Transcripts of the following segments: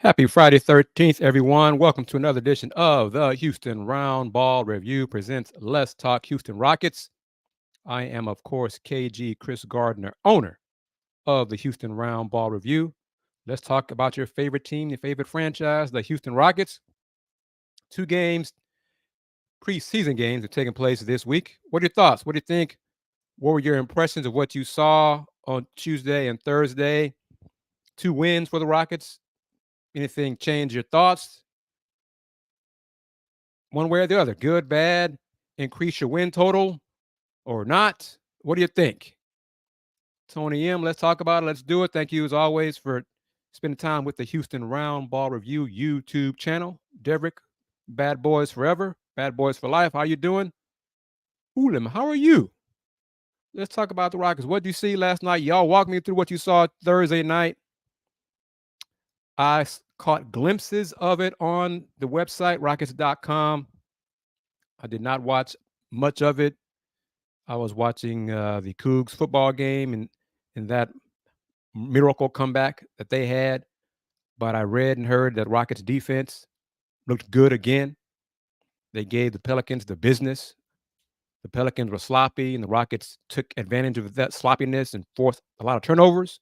Happy Friday 13th, everyone. Welcome to another edition of the Houston Roundball Review presents Let's Talk Houston Rockets. I am, of course, KG Kris Gardner, owner of the Houston Roundball Review. Let's talk about your favorite team, your favorite franchise, the Houston Rockets. Two games, preseason games, are taking place this week. What are your thoughts? What do you think? What were your impressions of what you saw on Tuesday and Thursday? Two wins for the Rockets. Anything change your thoughts? One way or the other, good, bad, increase your win total or not? What do you think? Tony M, let's talk about it. Let's do it. Thank you, as always, for spending time with the Houston Round Ball Review YouTube channel. Derek, Bad Boys Forever, Bad Boys for Life. How you doing? Ulim, how are you? Let's talk about the Rockets. What did you see last night? Y'all walk me through what you saw Thursday night. I caught glimpses of it on the website, rockets.com. I did not watch much of it. I was watching the Cougs football game and that miracle comeback that they had. But I read and heard that Rockets defense looked good again. They gave the Pelicans the business. The Pelicans were sloppy, and the Rockets took advantage of that sloppiness and forced a lot of turnovers.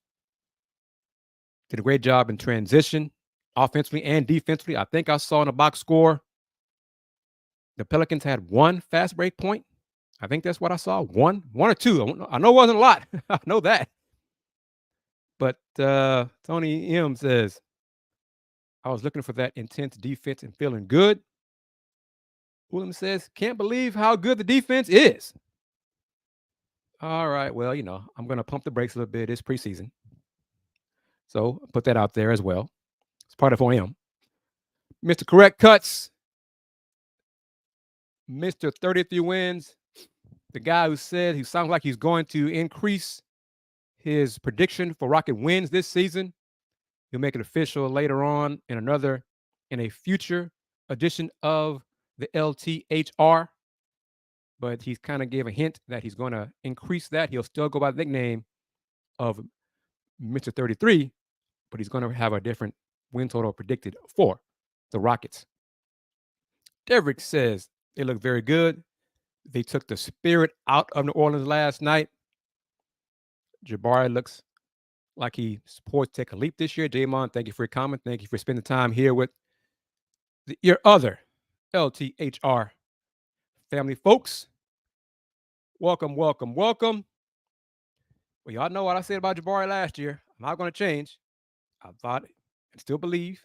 Did a great job in transition, offensively and defensively. I think I saw in the box score the Pelicans had one fast break point. I think that's what I saw. One or two. I know it wasn't a lot. I know that. But Tony M says, I was looking for that intense defense and feeling good. William says, can't believe how good the defense is. All right. Well, I'm going to pump the brakes a little bit. It's preseason. So put that out there as well. It's part of who I am. Mr. Correct Cuts, Mr. 33 wins, the guy who said he sounds like he's going to increase his prediction for Rocket wins this season. He'll make it official later on in a future edition of the LTHR. But he's kind of gave a hint that he's going to increase that. He'll still go by the nickname of Mr. 33, but he's going to have a different win total predicted for the Rockets. Derek says they look very good. They took the spirit out of New Orleans last night. Jabari looks like he's poised to take a leap this year. Jamon, thank you for your comment. Thank you for spending time here with your other LTHR family folks. Welcome, welcome, welcome. Well, y'all know what I said about Jabari last year. I'm not going to change. I thought and still believe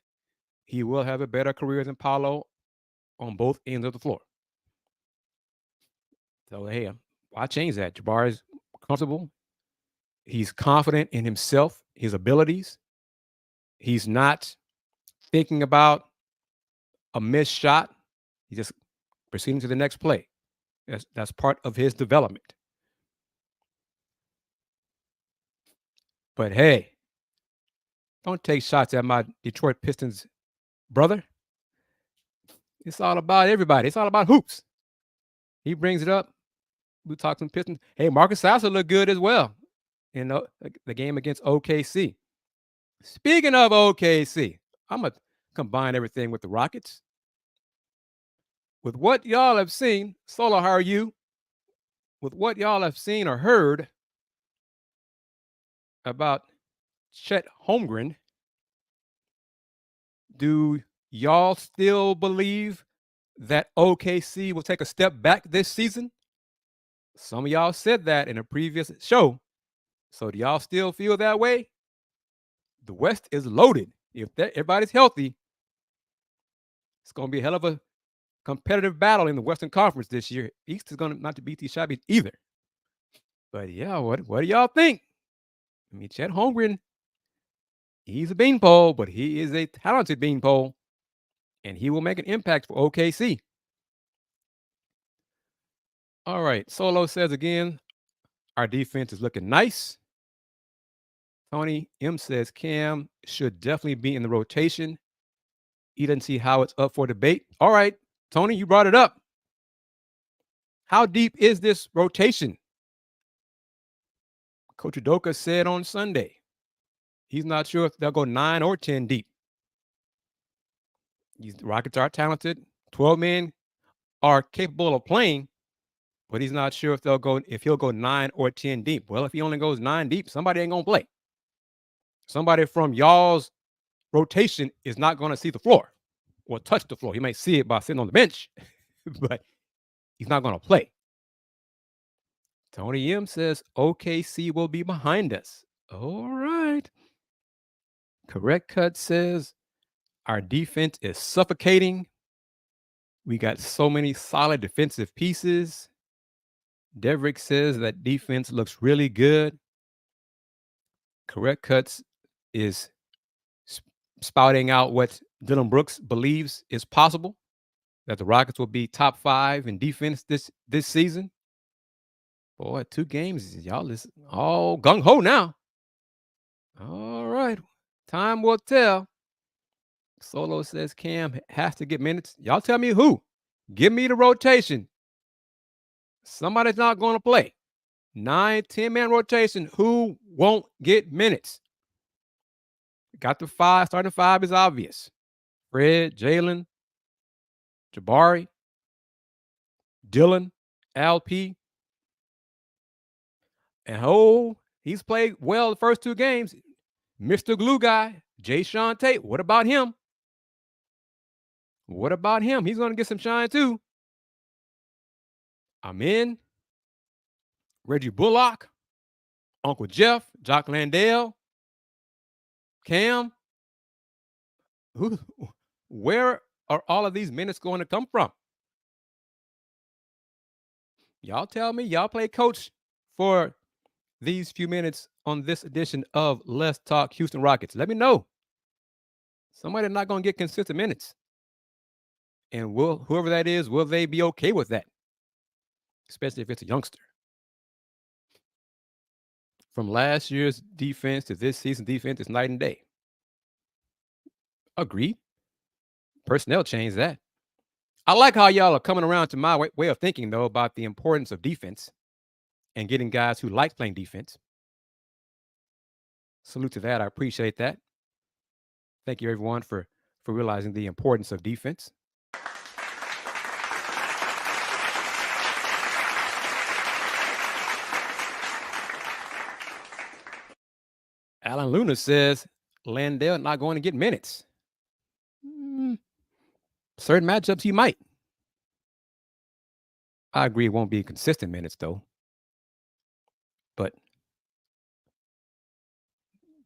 he will have a better career than Paolo on both ends of the floor. So, hey, why change that? Jabari's comfortable. He's confident in himself, his abilities. He's not thinking about a missed shot. He's just proceeding to the next play. That's part of his development. But hey, don't take shots at my Detroit Pistons brother. It's all about everybody. It's all about hoops. He brings it up. We talk some Pistons. Hey, Marcus Sasser looked good as well in the game against OKC. Speaking of OKC, I'm going to combine everything with the Rockets. With what y'all have seen, Solo, how are you? With what y'all have seen or heard about Chet Holmgren, do y'all still believe that OKC will take a step back this season? Some of y'all said that in a previous show. So do y'all still feel that way? The West is loaded. If everybody's healthy, it's going to be a hell of a competitive battle in the Western Conference this year. East is going to not to beat these shabby either. But yeah, what do y'all think? I mean, Chet Holmgren, he's a beanpole, but he is a talented beanpole, and he will make an impact for OKC. All right, Solo says again, our defense is looking nice. Tony M says Cam should definitely be in the rotation. He doesn't see how it's up for debate. All right, Tony, you brought it up. How deep is this rotation? Coach Udoka said on Sunday, he's not sure if they'll go 9 or 10 deep. The Rockets are talented. 12 men are capable of playing, but he's not sure if he'll go 9 or 10 deep. Well, if he only goes 9 deep, somebody ain't gonna play. Somebody from y'all's rotation is not gonna see the floor or touch the floor. He may see it by sitting on the bench, but he's not gonna play. Tony M says OKC will be behind us. All right. Correct Cut says our defense is suffocating. We got so many solid defensive pieces. Deverick says that defense looks really good. Correct Cuts is spouting out what Dylan Brooks believes is possible, that the Rockets will be top 5 in defense this season. Boy, 2 games, y'all is all gung-ho now. All right. Time will tell. Solo says Cam has to get minutes. Y'all tell me who. Give me the rotation. Somebody's not going to play. 9, 10-man rotation. Who won't get minutes? Got the 5. Starting 5 is obvious. Fred, Jalen, Jabari, Dylan, LP. And he's played well the first 2 games. Mr. Glue Guy, Jay Sean Tate. What about him? What about him? He's going to get some shine too. I'm in. Reggie Bullock, Uncle Jeff, Jock Landale, Cam. Where are all of these minutes going to come from? Y'all tell me. Y'all play coach for these few minutes on this edition of Let's Talk Houston Rockets. Let me know. Somebody not going to get consistent minutes. And whoever that is, will they be okay with that? Especially if it's a youngster. From last year's defense to this season defense is night and day. Agreed. Personnel changed that. I like how y'all are coming around to my way of thinking, though, about the importance of defense and getting guys who like playing defense. Salute to that. I appreciate that. Thank you, everyone, for realizing the importance of defense. Alan Luna says Landale not going to get minutes. Certain matchups he might. I agree it won't be consistent minutes, though. But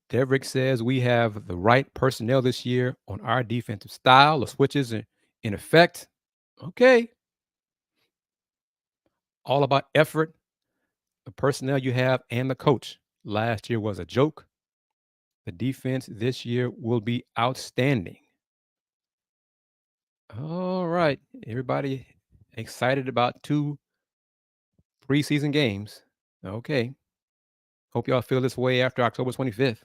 Deverick says we have the right personnel this year on our defensive style. The switches are in effect. Okay. All about effort, the personnel you have, and the coach. Last year was a joke. The defense this year will be outstanding. All right. Everybody excited about 2 preseason games. Okay. Hope y'all feel this way after October 25th.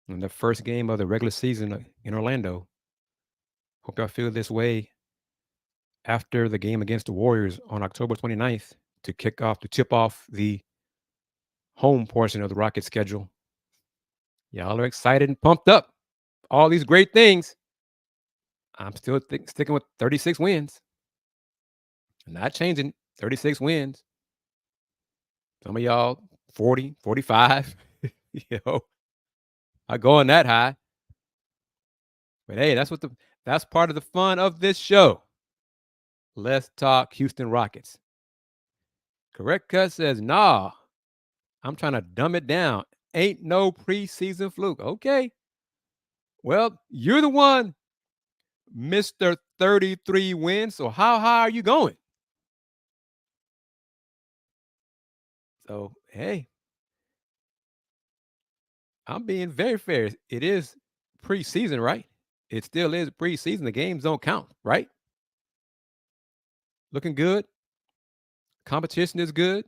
In the first game of the regular season in Orlando. Hope y'all feel this way after the game against the Warriors on October 29th to tip off the home portion of the Rockets schedule. Y'all are excited and pumped up. All these great things. I'm still sticking with 36 wins. Not changing. 36 wins. Some of y'all 40, 45. Not going that high. But hey, that's part of the fun of this show. Let's talk Houston Rockets. Correct Cut says, nah, I'm trying to dumb it down. Ain't no preseason fluke. Okay. Well, you're the one, Mr. 33 wins. So how high are you going? So, hey, I'm being very fair. It is preseason, right? It still is preseason. The games don't count, right? Looking good. Competition is good.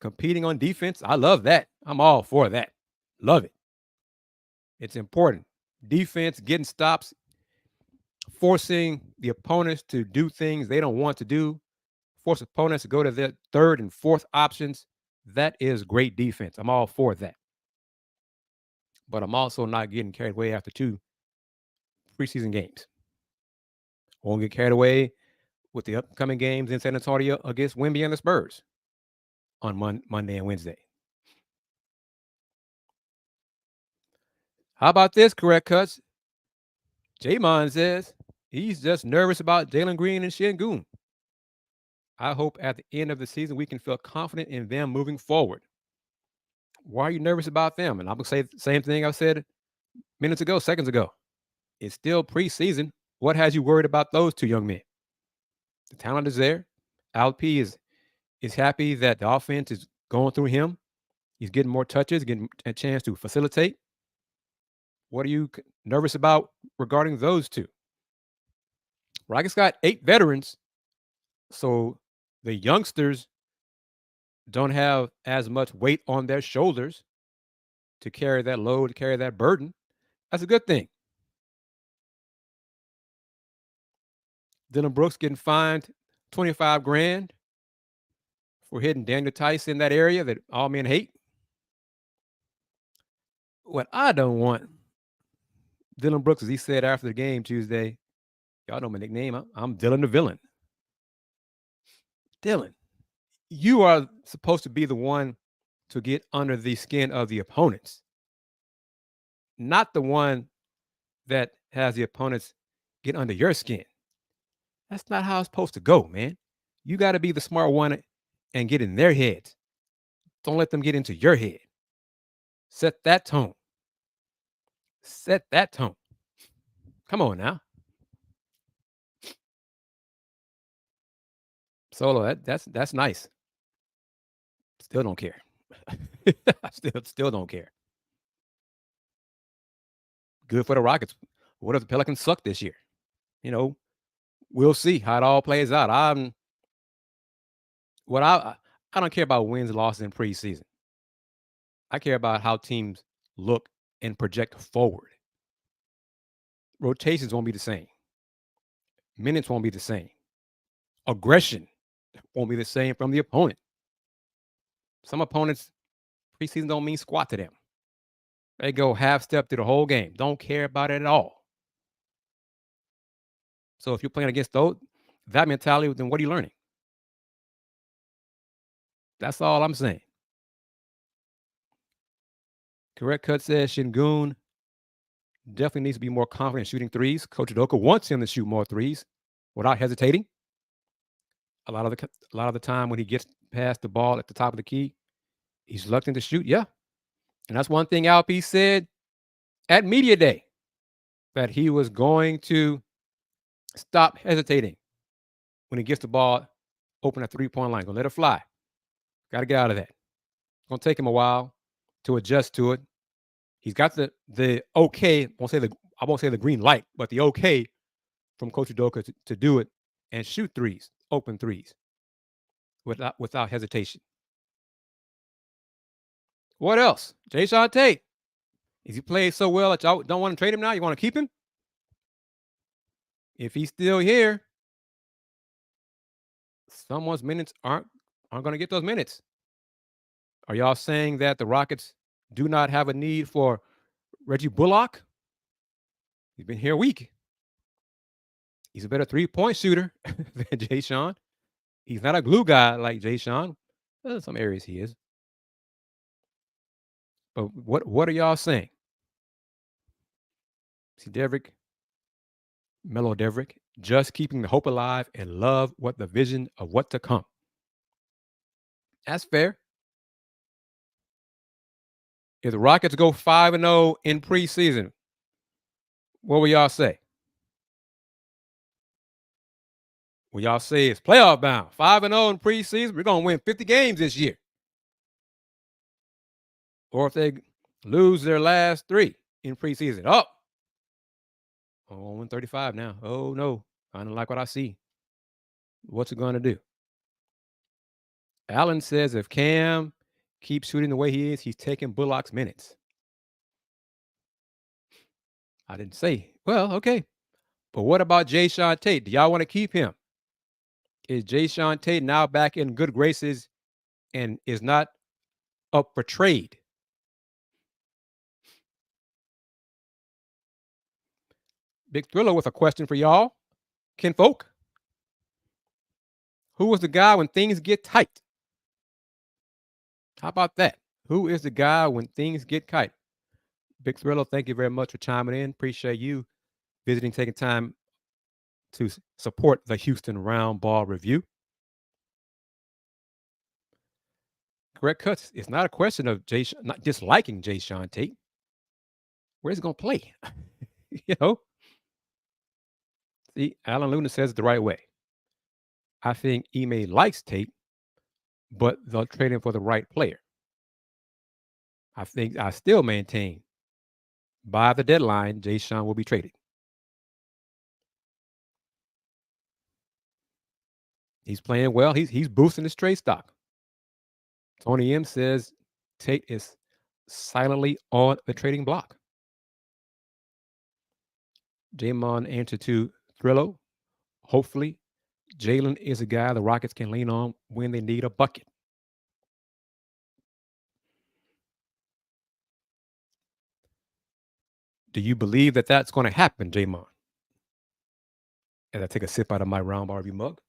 Competing on defense. I love that. I'm all for that. Love it. It's important. Defense, getting stops, forcing the opponents to do things they don't want to do, force opponents to go to their 3rd and 4th options. That is great defense. I'm all for that. But I'm also not getting carried away after 2 preseason games. Won't get carried away with the upcoming games in San Antonio against Wemby and the Spurs on Monday and Wednesday. How about this, correct cuts? J-Mon says he's just nervous about Jalen Green and Şengün. I hope at the end of the season we can feel confident in them moving forward. Why are you nervous about them? And I'm going to say the same thing I said seconds ago. It's still preseason. What has you worried about those two young men? The talent is there. LP is happy that the offense is going through him. He's getting more touches, getting a chance to facilitate. What are you nervous about regarding those two? Rockets got 8 veterans, so the youngsters don't have as much weight on their shoulders to carry that load, to carry that burden. That's a good thing. Dylan Brooks getting fined $25,000 for hitting Daniel Tice in that area that all men hate. What I don't want, Dylan Brooks, as he said after the game Tuesday, y'all know my nickname. I'm Dylan the Villain. Dylan, you are supposed to be the one to get under the skin of the opponents, not the one that has the opponents get under your skin. That's not how it's supposed to go, man. You got to be the smart one and get in their heads. Don't let them get into your head. Set that tone. Set that tone. Come on now. Solo, that's nice. Still don't care. still don't care. Good for the Rockets. What if the Pelicans suck this year? You know, we'll see how it all plays out. I don't care about wins and losses in preseason. I care about how teams look and project forward. Rotations won't be the same. Minutes won't be the same. Aggression won't be the same from the opponent. Some opponents, preseason don't mean squat to them. They go half step through the whole game. Don't care about it at all. So if you're playing against that mentality, then what are you learning? That's all I'm saying. Correct cut says Şengün definitely needs to be more confident shooting threes. Coach Udoka wants him to shoot more threes without hesitating. A lot of the time when he gets past the ball at the top of the key, he's reluctant to shoot. Yeah. And that's one thing LP said at media day, that he was going to stop hesitating when he gets the ball open at 3-point line. Gonna let it fly. Got to get out of that. It's gonna take him a while to adjust to it. He's got the okay. I won't say the green light, but the okay from Coach Udoka to do it and shoot threes, open threes, without hesitation. What else? Jae'Sean Tate. Is he played so well that y'all don't want to trade him now? You want to keep him? If he's still here, someone's minutes aren't going to get those minutes. Are y'all saying that the Rockets do not have a need for Reggie Bullock? He's been here a week. He's a better 3-point shooter than Jae'Sean. He's not a glue guy like Jae'Sean. In some areas he is. But what are y'all saying? See, Mellow Deverick, just keeping the hope alive and love what the vision of what to come. That's fair. If the Rockets go 5-0 in preseason, what will y'all say? Will y'all say it's playoff bound? 5-0 in preseason, we're going to win 50 games this year. Or if they lose their last 3 in preseason, oh, 135 now. Oh, no. I don't like what I see. What's it going to do? Allen says if Cam keeps shooting the way he is, he's taking Bullock's minutes. I didn't say. Well, okay. But what about Jae'Sean Tate? Do y'all want to keep him? Is Jae'Sean Tate now back in good graces and is not up for trade? Big Thriller with a question for y'all. Kinfolk, who was the guy when things get tight? How about that? Who is the guy when things get tight? Big Thriller, thank you very much for chiming in. Appreciate you visiting, taking time to support the Houston Roundball review. Correct cuts. It's not a question of not disliking Jayshawn Tate. Where's he going to play? you know? See, Alan Luna says it the right way. I think Ime likes Tate, but they'll trade him for the right player. I still maintain by the deadline, Jayshawn will be traded. He's playing well. He's boosting his trade stock. Tony M says Tate is silently on the trading block. Jamon answer to Thrillo. Hopefully, Jalen is a guy the Rockets can lean on when they need a bucket. Do you believe that that's going to happen, Jamon? As I take a sip out of my Roundball review mug.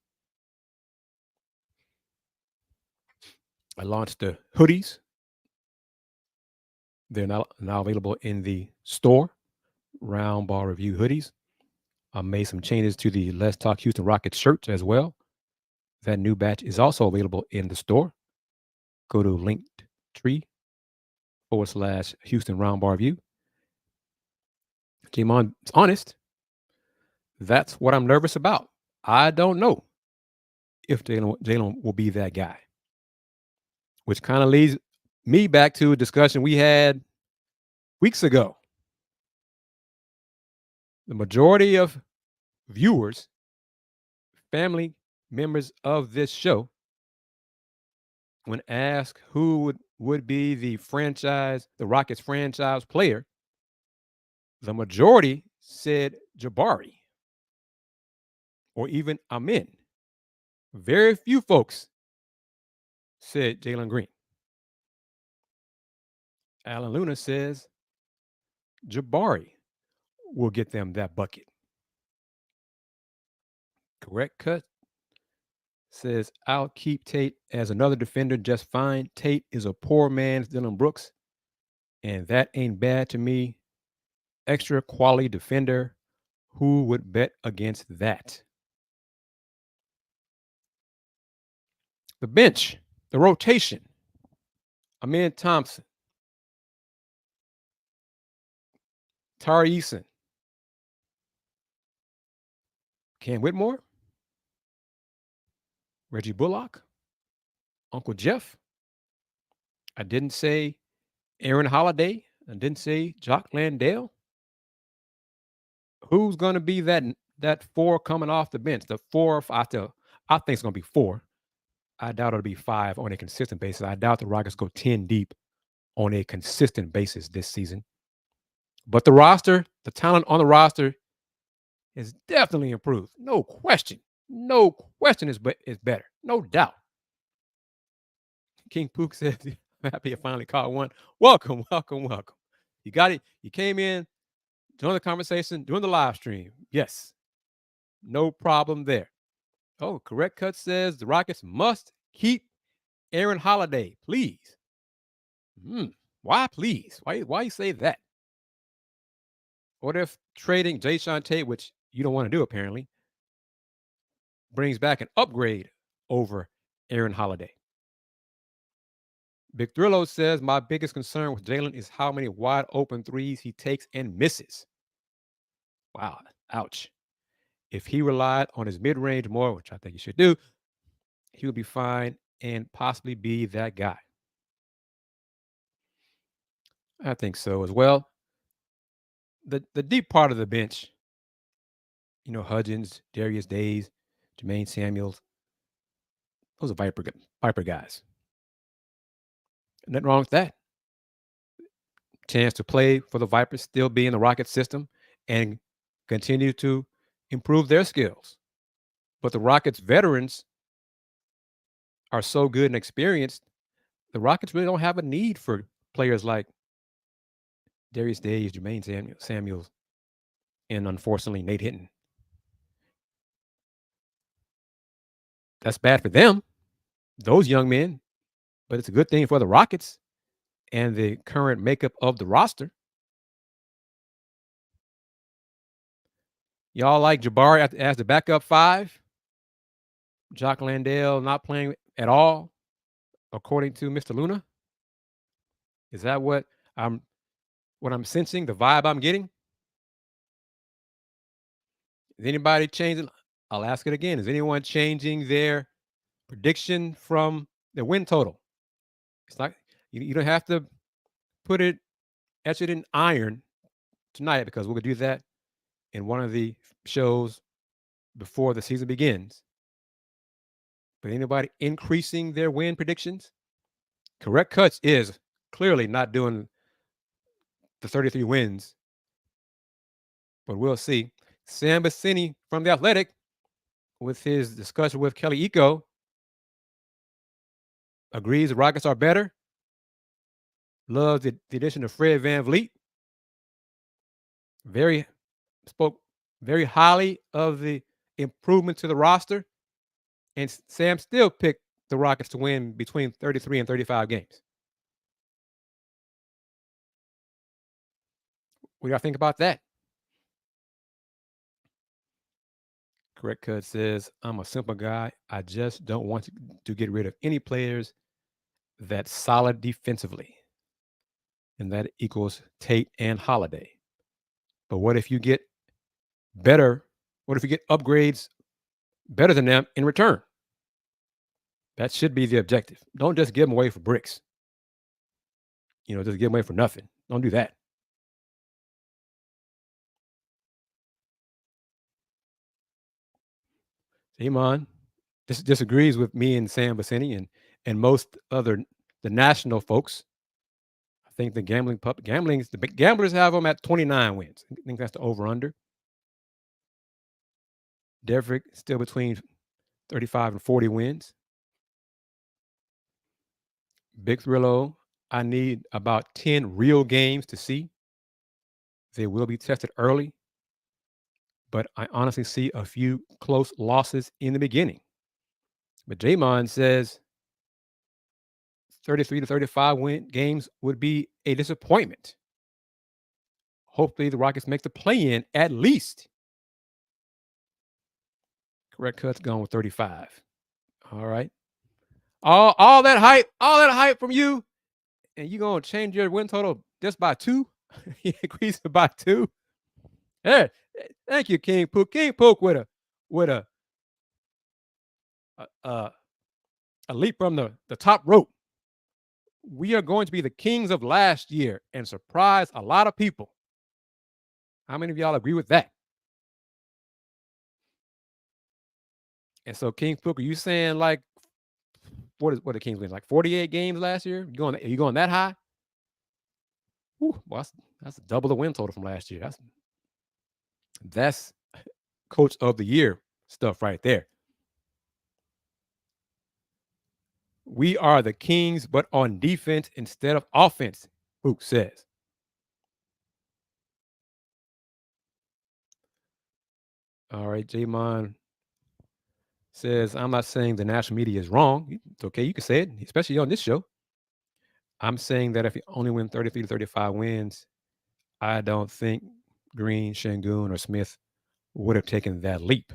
I launched the hoodies. They're now available in the store. Roundball review hoodies. I made some changes to the Let's Talk Houston Rockets shirts as well. That new batch is also available in the store. Go to Linktree/Houston Roundball review. Jamon, it's honest. That's what I'm nervous about. I don't know if Jalen will be that guy. Which kind of leads me back to a discussion we had weeks ago. The majority of viewers, family members of this show, when asked who would be the Rockets franchise player, the majority said Jabari or even Amin. Very few folks said Jalen Green. Alan Luna says Jabari will get them that bucket. Correct cut says I'll keep Tate as another defender just fine. Tate is a poor man's Dylan Brooks, and that ain't bad to me. Extra quality defender. Who would bet against that? The bench, the rotation. Amin Thompson, Tari Eason, Cam Whitmore, Reggie Bullock, Uncle Jeff. I didn't say Aaron Holiday. I didn't say Jock Landale. Who's going to be that four coming off the bench? The four, I think it's going to be four. I doubt it'll be five on a consistent basis. I doubt the Rockets go 10 deep on a consistent basis this season. But the roster, the talent on the roster is definitely improved. No question. No question is better. No doubt. King Pook says, I'm happy I finally caught one. Welcome, welcome, welcome. You got it. You came in, joined the conversation, during the live stream. Yes. No problem there. Oh, correct cut says the Rockets must keep Aaron Holiday, please. Why, please? Why you say that? What if trading Jayshawn Tate, which you don't want to do apparently, brings back an upgrade over Aaron Holiday? Big Thrillo says, my biggest concern with Jalen is how many wide open threes he takes and misses. Wow, ouch. If he relied on his mid-range more, which I think he should do, he would be fine and possibly be that guy. I think so as well. The deep part of the bench, Hudgens, Darius Days, Jermaine Samuels, those are Viper guys. Nothing wrong with that. Chance to play for the Vipers, still be in the Rocket system, and continue to improve their skills. But the Rockets veterans are so good and experienced, the Rockets really don't have a need for players like Darius Days, Jermaine Samuels, and unfortunately Nate Hinton. That's bad for them, those young men, but it's a good thing for the Rockets and the current makeup of the roster. Y'all like Jabari as the backup five? Jock Landale not playing at all, according to Mr. Luna. Is that what I'm sensing? The vibe I'm getting? Is anybody changing? I'll ask it again. Is anyone changing their prediction from the win total? It's not. You don't have to put it, etch it in iron tonight because we're gonna do that in one of the shows before the season begins. But anybody increasing their win predictions? Correct Cuts is clearly not doing the 33 wins, but we'll see. Sam Bassini from The Athletic, with his discussion with Kelly Eco, agrees the Rockets are better. Loves the addition of Fred VanVleet. Spoke very highly of the improvement to the roster. And Sam still picked the Rockets to win between 33 and 35 games. What do y'all think about that? Correct Cut says, I'm a simple guy. I just don't want to get rid of any players that's solid defensively. And that equals Tate and Holiday. But what if you get better? What if you get upgrades better than them in return? That should be the objective. Don't just give them away for bricks. Just give them away for nothing. Don't do that. Iman disagrees with me and Sam Bassini and most other the national folks. I think the gamblers have them at 29 wins. I think that's the over-under. Deverick still between 35 and 40 wins. Big Thrillo, I need about 10 real games to see. They will be tested early, but I honestly see a few close losses in the beginning. But Jamon says 33 to 35 win games would be a disappointment. Hopefully the Rockets make the play-in at least. Correct Cut's gone with 35. All right. All that hype from you, and you gonna change your win total just by 2? He agrees by 2. Hey, thank you, King Pook. King Pook with a leap from the top rope. We are going to be the kings of last year and surprise a lot of people. How many of y'all agree with that? And so, King Pook, are you saying like what the Kings win? Like 48 games last year? Are you going that high? Well, that's double the win total from last year. That's coach of the year stuff right there. We are the Kings, but on defense instead of offense, Pook says. All right, Jamon says, I'm not saying the national media is wrong. It's okay. You can say it, especially on this show. I'm saying that if you only win 33 to 35 wins, I don't think Green, Şengün, or Smith would have taken that leap.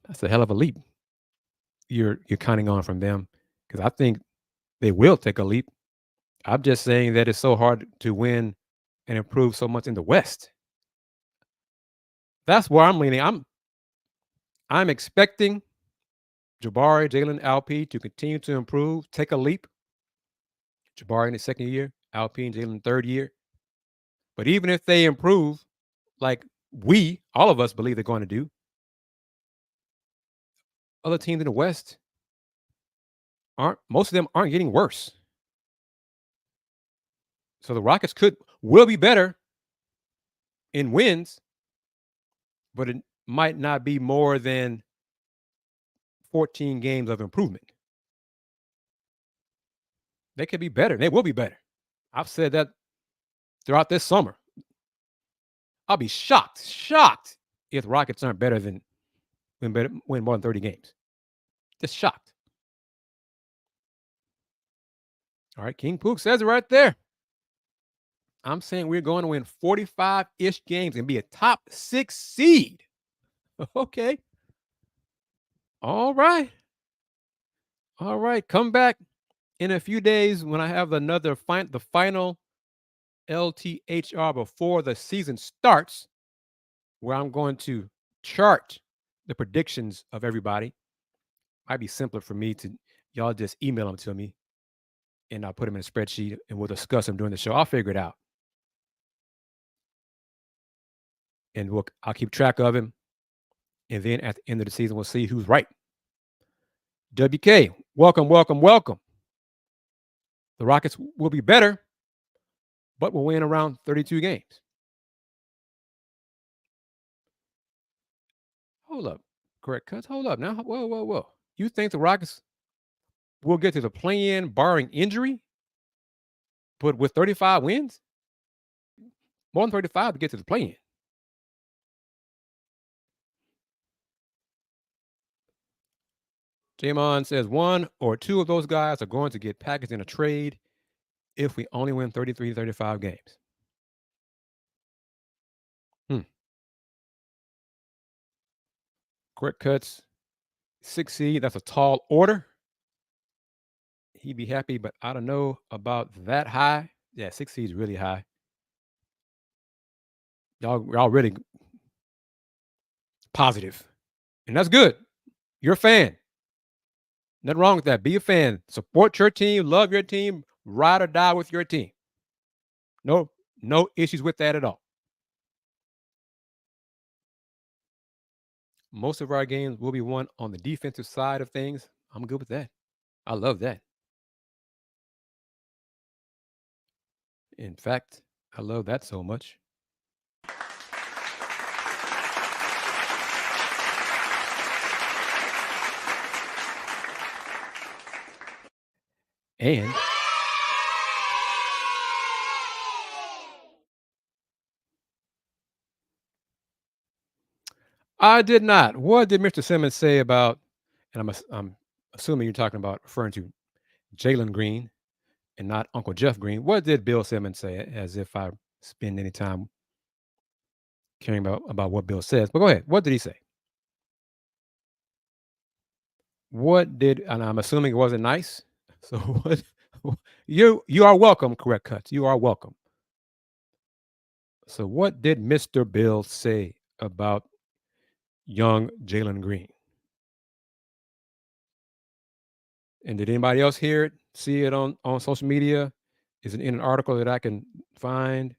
That's a hell of a leap you're counting on from them, because I think they will take a leap. I'm just saying that it's so hard to win and improve so much in the West. That's where I'm leaning. I'm expecting Jabari, Jalen, Alp to continue to improve, take a leap. Jabari in his second year, Alp and Jalen third year. But even if they improve, like all of us believe they're going to do, other teams in the West most of them aren't getting worse. So the Rockets will be better in wins, but it might not be more than 14 games of improvement. They could be better. They will be better. I've said that throughout this summer. I'll be shocked if the Rockets aren't better than win more than 30 games. Just shocked. All right, King Pook says it right there. I'm saying we're going to win 45-ish games and be a top 6 seed. Okay. All right. All right. Come back in a few days when I have the final LTHR before the season starts, where I'm going to chart the predictions of everybody. Might be simpler for me to y'all just email them to me, and I'll put them in a spreadsheet and we'll discuss them during the show. I'll figure it out, and I'll keep track of him. And then at the end of the season, we'll see who's right. WK, welcome, welcome, welcome. The Rockets will be better, but will win around 32 games. Hold up. Correct cuts. Hold up now. Whoa, whoa, whoa. You think the Rockets will get to the play-in barring injury, but with 35 wins? More than 35 to get to the play-in. Jamon says one or two of those guys are going to get packaged in a trade if we only win 33, 35 games. Correct cuts. 6 seed. That's a tall order. He'd be happy, but I don't know about that high. Yeah, 6 seed is really high. Y'all really positive. And that's good. You're a fan. Nothing wrong with that. Be a fan. Support your team. Love your team. Ride or die with your team. No issues with that at all. Most of our games will be won on the defensive side of things. I'm good with that. I love that. In fact, I love that so much. And I did not. What did Mr. Simmons say about, and I'm assuming you're referring to Jalen Green and not Uncle Jeff Green. What did Bill Simmons say, as if I spend any time caring about what Bill says? But go ahead. What did he say? And I'm assuming it wasn't nice. So what? You are welcome, correct cuts. You are welcome. So what did Mr. Bill say about young Jalen Green? And did anybody else hear it, see it on social media? Is it in an article that I can find?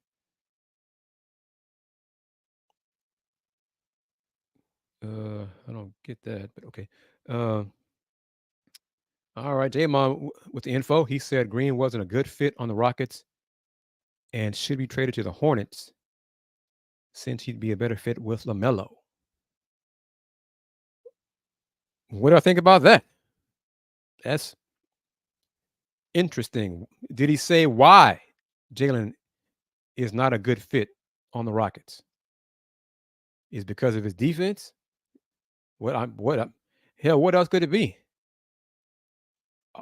I don't get that, but okay. All right, J-Mon with the info. He said Green wasn't a good fit on the Rockets and should be traded to the Hornets since he'd be a better fit with LaMelo. What do I think about that? That's interesting. Did he say why Jalen is not a good fit on the Rockets? Is because of his defense? What else could it be?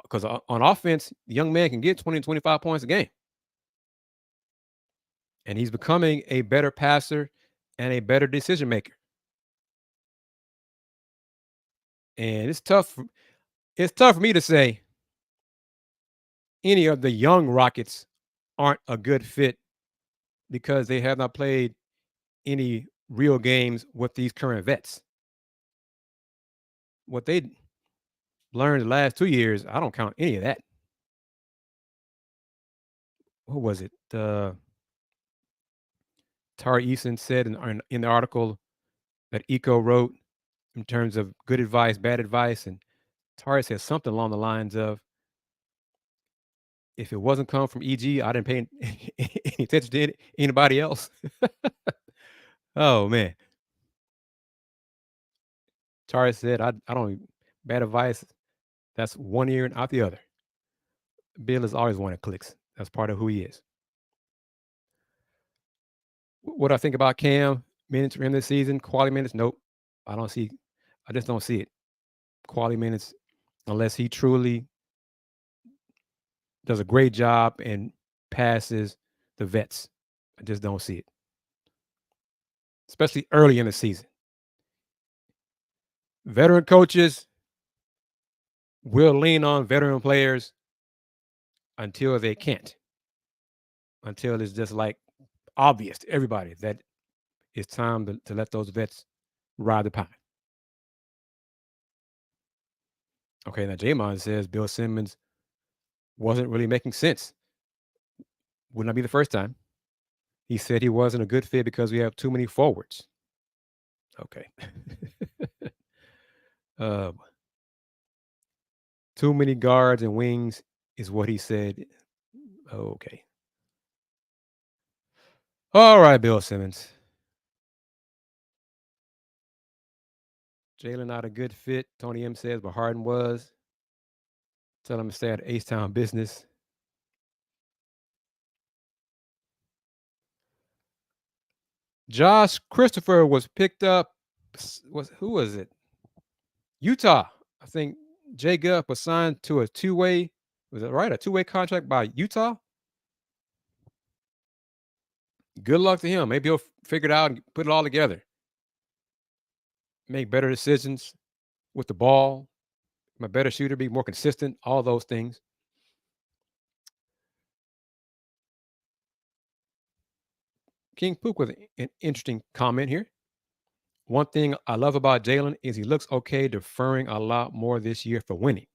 Because on offense, the young man can get 20 to 25 points a game. And he's becoming a better passer and a better decision maker. And it's tough for me to say any of the young Rockets aren't a good fit because they have not played any real games with these current vets. What they learned the last 2 years, I don't count any of that. What was it? Tari Eason said in the article that Eco wrote in terms of good advice, bad advice, and Tari said something along the lines of, if it wasn't come from EG, I didn't pay any attention to anybody else. Oh, man. Tari said, I don't, bad advice, that's one ear and out the other. Bill is always one that clicks. That's part of who he is. What I think about Cam minutes for him this season, quality minutes, nope. I don't see. I just don't see it. Quality minutes, unless he truly does a great job and passes the vets. I just don't see it, especially early in the season. Veteran coaches will lean on veteran players until they can't, until it's just like obvious to everybody that it's time to let those vets ride the pine. Okay, now Jamon says Bill Simmons wasn't really making sense. Would not be the first time. He said he wasn't a good fit because we have too many forwards. Okay. uh, too many guards and wings is what he said. Okay. All right, Bill Simmons. Jalen not a good fit. Tony M says, but Harden was. Tell him to stay at Ace Town business. Josh Christopher was picked up. Who was it? Utah. I think Jay Gupp was signed to a two-way. Was that right? A two-way contract by Utah. Good luck to him. Maybe he'll figure it out and put it all together. Make better decisions with the ball. Be a better shooter. Be more consistent. All those things. King Pook with an interesting comment here. One thing I love about Jalen is he looks okay deferring a lot more this year for winning.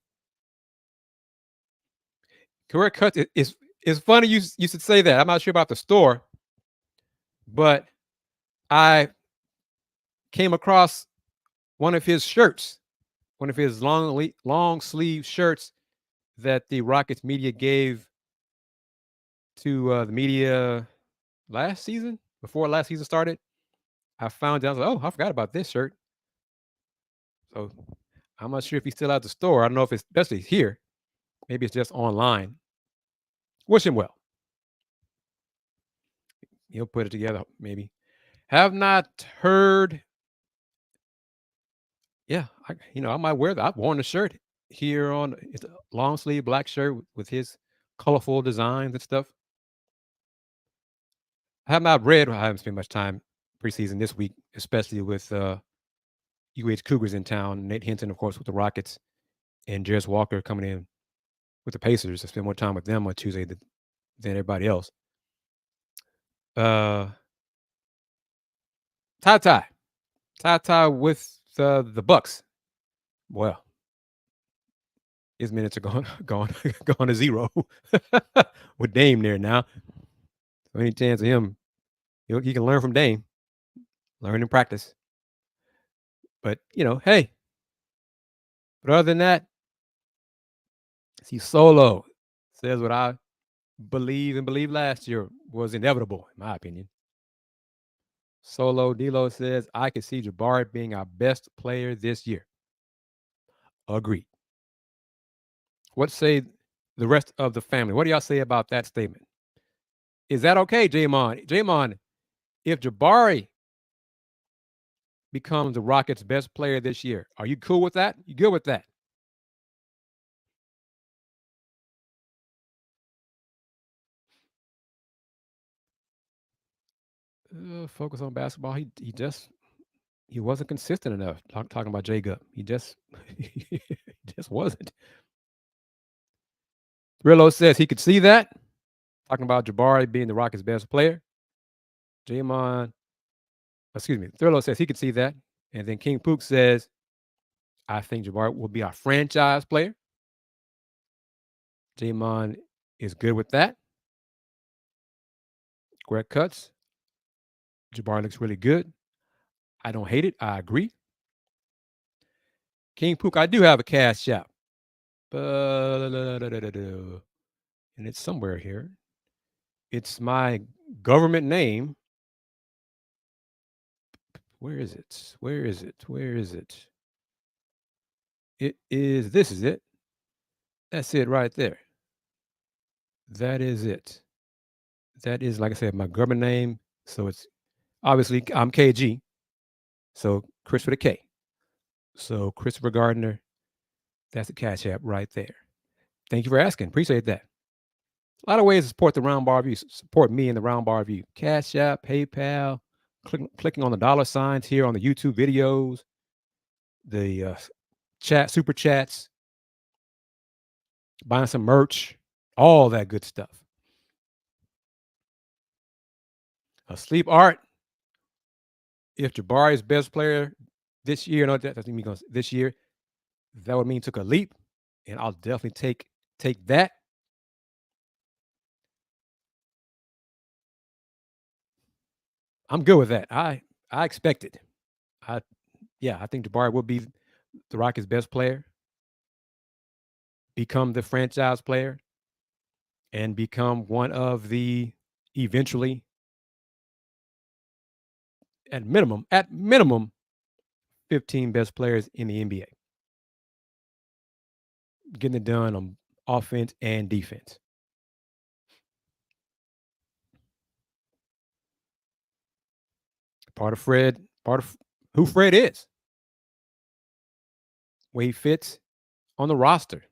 Correct cut is it's funny you should say that. I'm not sure about the store, but I came across one of his shirts, one of his long sleeve shirts that the Rockets media gave to the media last season, before last season started. I found out, I was like, oh, I forgot about this shirt. So I'm not sure if he's still at the store. I don't know if it's especially here. Maybe it's just online. Wish him well. He'll put it together, maybe. Have not heard. Yeah, I might wear that. I've worn the shirt here on. It's a long sleeve black shirt with his colorful designs and stuff. I have not read. I haven't spent much time preseason this week, especially with UH Cougars in town. Nate Hinton, of course, with the Rockets, and Jarris Walker coming in with the Pacers. I spent more time with them on Tuesday than everybody else. Ty with the Bucks. Well, his minutes are gone to zero with Dame there now. So any chance of him, he can learn from Dame, learn and practice. But hey. But other than that, see Solo says what I believe last year was inevitable, in my opinion. Solo Dilo says I could see Jabari being our best player this year. Agreed. What say the rest of the family? What do y'all say about that statement? Is that okay, Jamon? Jamon, if Jabari becomes the Rockets' best player this year, are you cool with that? You good with that? Focus on basketball. He wasn't consistent enough. Talking about Jay Gupp, he just he just wasn't. Thrillo says he could see that. Talking about Jabari being the Rockets' best player. Thrillo says he could see that. And then King Pook says, I think Jabari will be our franchise player. Jamon is good with that. Greg Cuts. Jabari looks really good. I don't hate it. I agree. King Pook, I do have a cash app. And it's somewhere here. It's my government name. Where is it? Where is it? Where is it? This is it. That's it right there. That is it. That is, like I said, my government name. So it's Obviously, I'm KG, so Kris with a K. So Christopher Gardner, that's the Cash App right there. Thank you for asking. Appreciate that. A lot of ways to support the Roundball Review. Support me in the Roundball Review. Cash App, PayPal, clicking on the dollar signs here on the YouTube videos, the super chats, buying some merch, all that good stuff. Sleep Art. If Jabari is best player this year, no, that doesn't mean this year. That would mean took a leap, and I'll definitely take that. I'm good with that. I expect it. I think Jabari will be the Rockets' best player, become the franchise player, and become one of the eventually at minimum 15 best players in the NBA. Getting it done on offense and defense. Part of who Fred is, where he fits on the roster.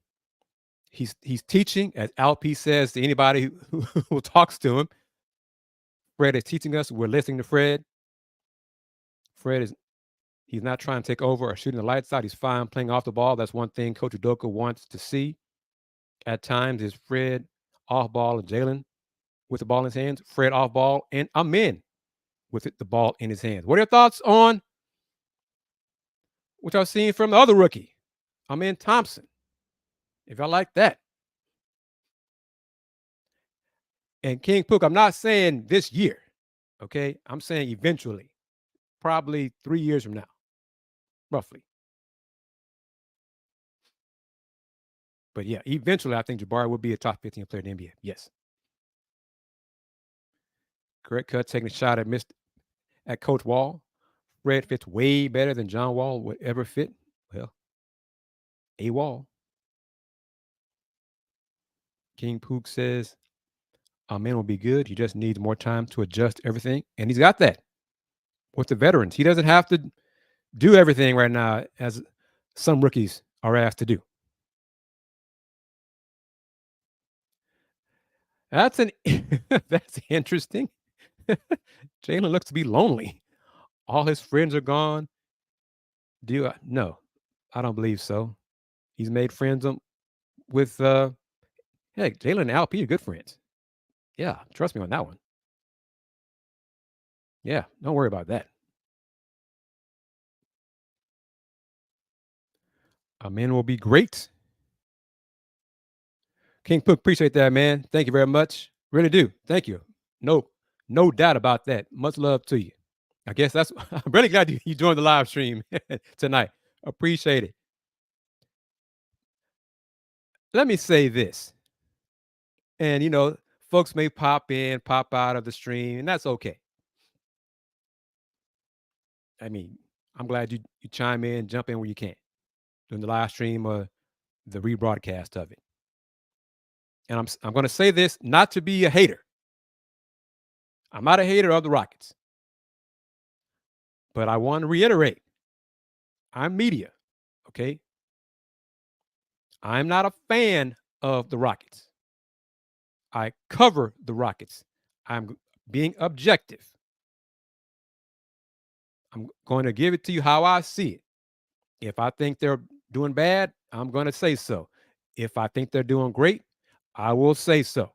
He's teaching, as LP says to anybody who talks to him. Fred is teaching us. We're listening to Fred. He's not trying to take over or shooting the lights out. He's fine playing off the ball. That's one thing Coach Udoka wants to see. At times is Fred off ball and Jalen with the ball in his hands. Fred off ball and Amen with the ball in his hands. What are your thoughts on what y'all seen from the other rookie, Amen Thompson? If y'all like that. And King Pook, I'm not saying this year, okay? I'm saying eventually, probably 3 years from now, roughly. But yeah, eventually, I think Jabari will be a top 15 player in the NBA. Yes. Correct cut, taking a shot at Coach Wall. Fred fits way better than John Wall would ever fit. Well, a Wall. King Pook says, Amen will be good. He just needs more time to adjust everything. And he's got that with the veterans. He doesn't have to do everything right now as some rookies are asked to do. That's that's interesting. Jalen looks to be lonely. All his friends are gone. No, I don't believe so. He's made friends with heck, Jalen and LP are good friends. Yeah, trust me on that one. Yeah, don't worry about that. Amen will be great. King Pook, appreciate that, man. Thank you very much. Really do. Thank you. No doubt about that. Much love to you. I guess that's I'm really glad you joined the live stream tonight. Appreciate it. Let me say this. And folks may pop in, pop out of the stream, and that's okay. I mean, I'm glad you chime in, jump in where you can during the live stream or the rebroadcast of it. And I'm going to say this not to be a hater. I'm not a hater of the Rockets. But I want to reiterate, I'm media, okay? I'm not a fan of the Rockets. I cover the Rockets. I'm being objective. I'm going to give it to you how I see it. If I think they're doing bad, I'm going to say so. If I think they're doing great, I will say so.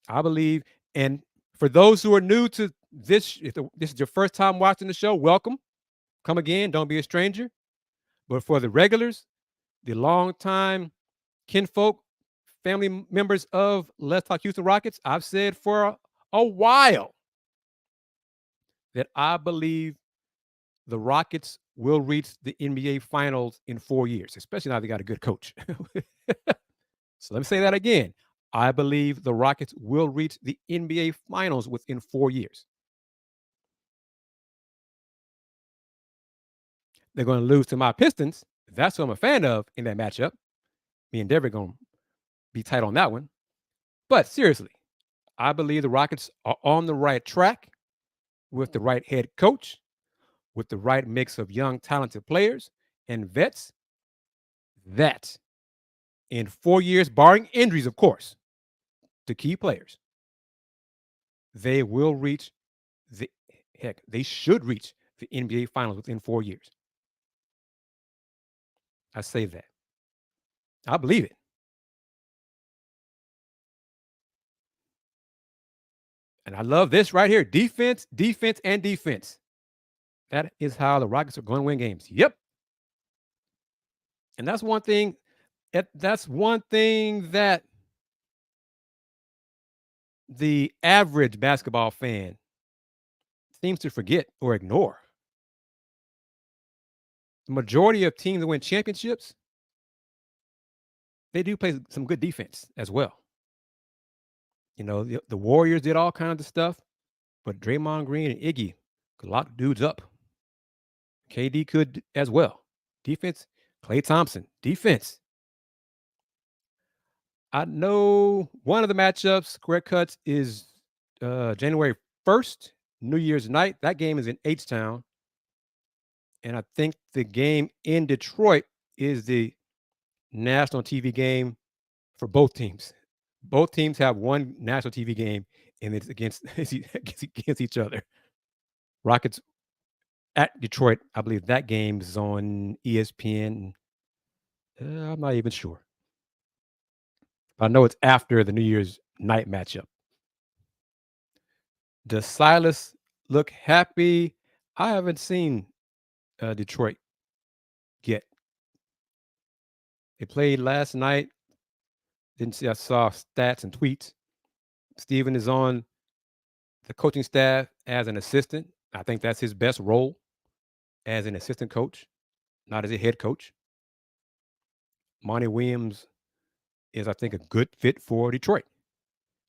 I believe, and for those who are new to this, if this is your first time watching the show, welcome. Come again. Don't be a stranger. But for the regulars, the long-time kinfolk, family members of Let's Talk Houston Rockets, I've said for a while that I believe the Rockets will reach the NBA Finals in 4 years, especially now they got a good coach. So let me say that again. I believe the Rockets will reach the NBA Finals within 4 years. They're going to lose to my Pistons. That's who I'm a fan of in that matchup. Me and Denver going to be tight on that one. But seriously, I believe the Rockets are on the right track. with the right head coach, with the right mix of young, talented players and vets, that in 4 years, barring injuries, of course, to key players, they will reach the they should reach the NBA Finals within 4 years. I say that. I believe it. And I love this right here: defense, defense, and defense. That is how the Rockets are going to win games. Yep. And that's one thing. That's one thing that the average basketball fan seems to forget or ignore. The majority of teams that win championships, they do play some good defense as well. You know, the Warriors did all kinds of stuff, but Draymond Green and Iggy could lock dudes up. KD could as well. Defense, Klay Thompson, defense. I know one of the matchups, square cuts, is January 1st, New Year's night. That game is in H-Town. And I think the game in Detroit is the national TV game for both teams. Both teams have one national TV game, and it's against each other. Rockets at Detroit. I believe that game is on ESPN. I'm not even sure. I know it's after the New Year's night matchup. Does Silas look happy? I haven't seen Detroit yet. They played last night. Didn't see. I saw stats and tweets. Steven is on the coaching staff as an assistant. I think that's his best role, as an assistant coach, not as a head coach. Monty Williams is, I think, a good fit for Detroit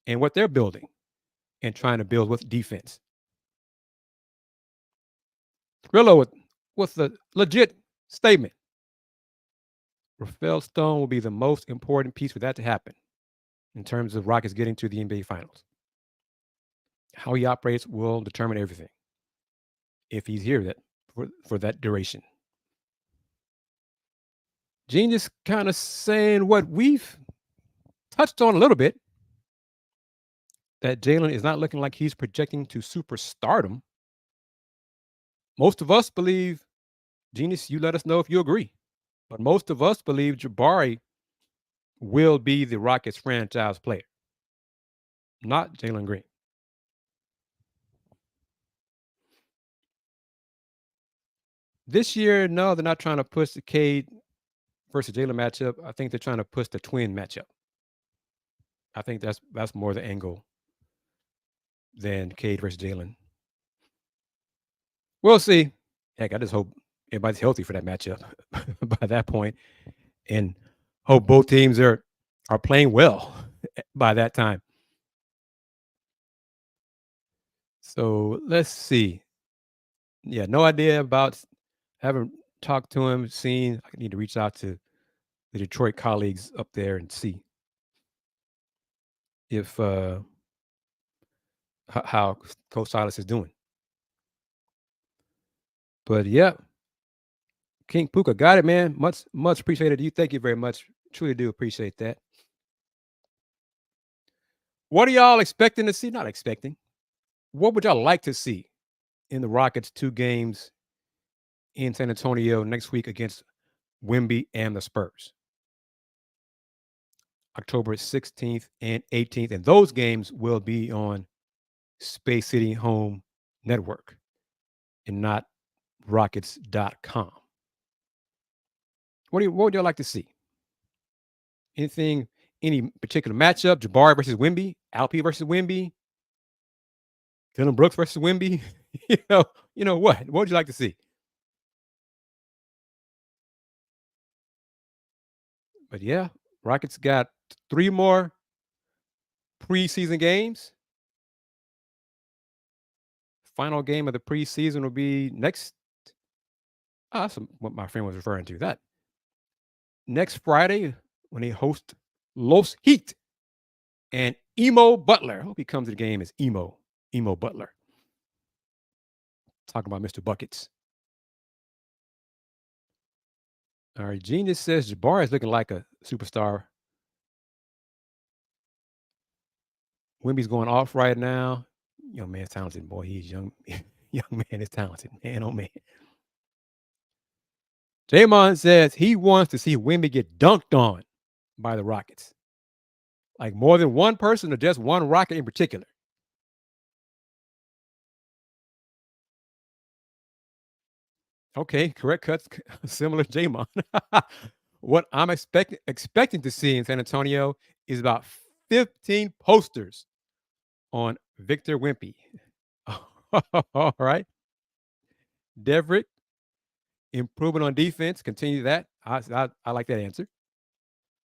and what they're building and trying to build with defense. Thriller with a legit statement. Rafael Stone will be the most important piece for that to happen in terms of Rockets getting to the NBA Finals. How he operates will determine everything if he's here for that duration. Gene just kind of saying what we've touched on a little bit, that Jalen is not looking like he's projecting to superstardom. Most of us believe, Genius, you let us know if you agree, but most of us believe Jabari will be the Rockets franchise player, not Jalen Green. This year, no, they're not trying to push the Cade versus Jalen matchup. I think they're trying to push the twin matchup. I think that's more the angle than Cade versus Jalen. We'll see. Heck, I just hope everybody's healthy for that matchup by that point, and hope both teams are playing well by that time. So let's see. Yeah, no idea about. Haven't talked to him. Seen. I need to reach out to the Detroit colleagues up there and see if how Coach Silas is doing. But yeah, King Puka, got it, man. Much appreciated. You, thank you very much. Truly do appreciate that. What are y'all expecting to see? Not expecting. What would y'all like to see in the Rockets 2 games in San Antonio next week against Wemby and the Spurs? October 16th and 18th. And those games will be on Space City Home Network and not Rockets.com. What would y'all like to see? Anything, any particular matchup? Jabari versus Wemby, Alpi versus Wemby, Dylan Brooks versus Wemby. you know what? What would you like to see? But yeah, Rockets got 3 more preseason games. Final game of the preseason will be next. That's what my friend was referring to. That next Friday when they host Los Heat and Emo Butler. I hope he comes to the game as Emo Butler. Talking about Mr. Buckets. All right, Genius says Jabari is looking like a superstar. Wimby's going off right now. Young man's talented, boy. He's young. Young man is talented. Man, oh man. Jamon says he wants to see Wimby get dunked on by the Rockets. Like more than one person or just one Rocket in particular. Okay, correct cuts similar to Jamon. What I'm expecting to see in San Antonio is about 15 posters on Victor Wimpy. All right. Deverick, improving on defense. Continue that. I like that answer.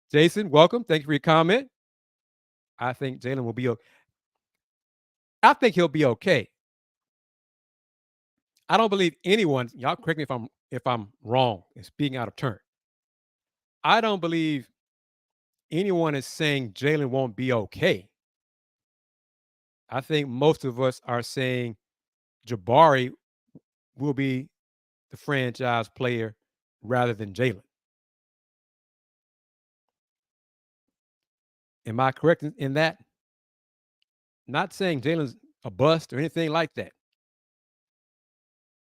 Jason, welcome. Thank you for your comment. I think Jalen will be okay. I think he'll be okay. I don't believe anyone, y'all correct me if I'm wrong and speaking out of turn. I don't believe anyone is saying Jalen won't be okay. I think most of us are saying Jabari will be the franchise player rather than Jalen. Am I correct in that? Not saying Jalen's a bust or anything like that.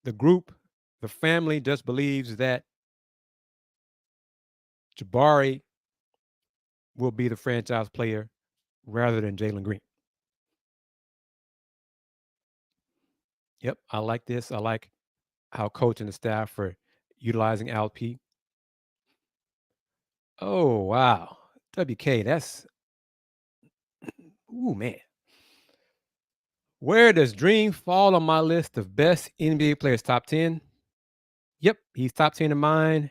The group, the family just believes that Jabari will be the franchise player rather than Jalen Green. Yep, I like this. I like how coach and the staff are utilizing LP. Oh, wow. WK, that's, ooh, man. Where does Dream fall on my list of best NBA players? Top 10? Yep, he's top 10 in mine.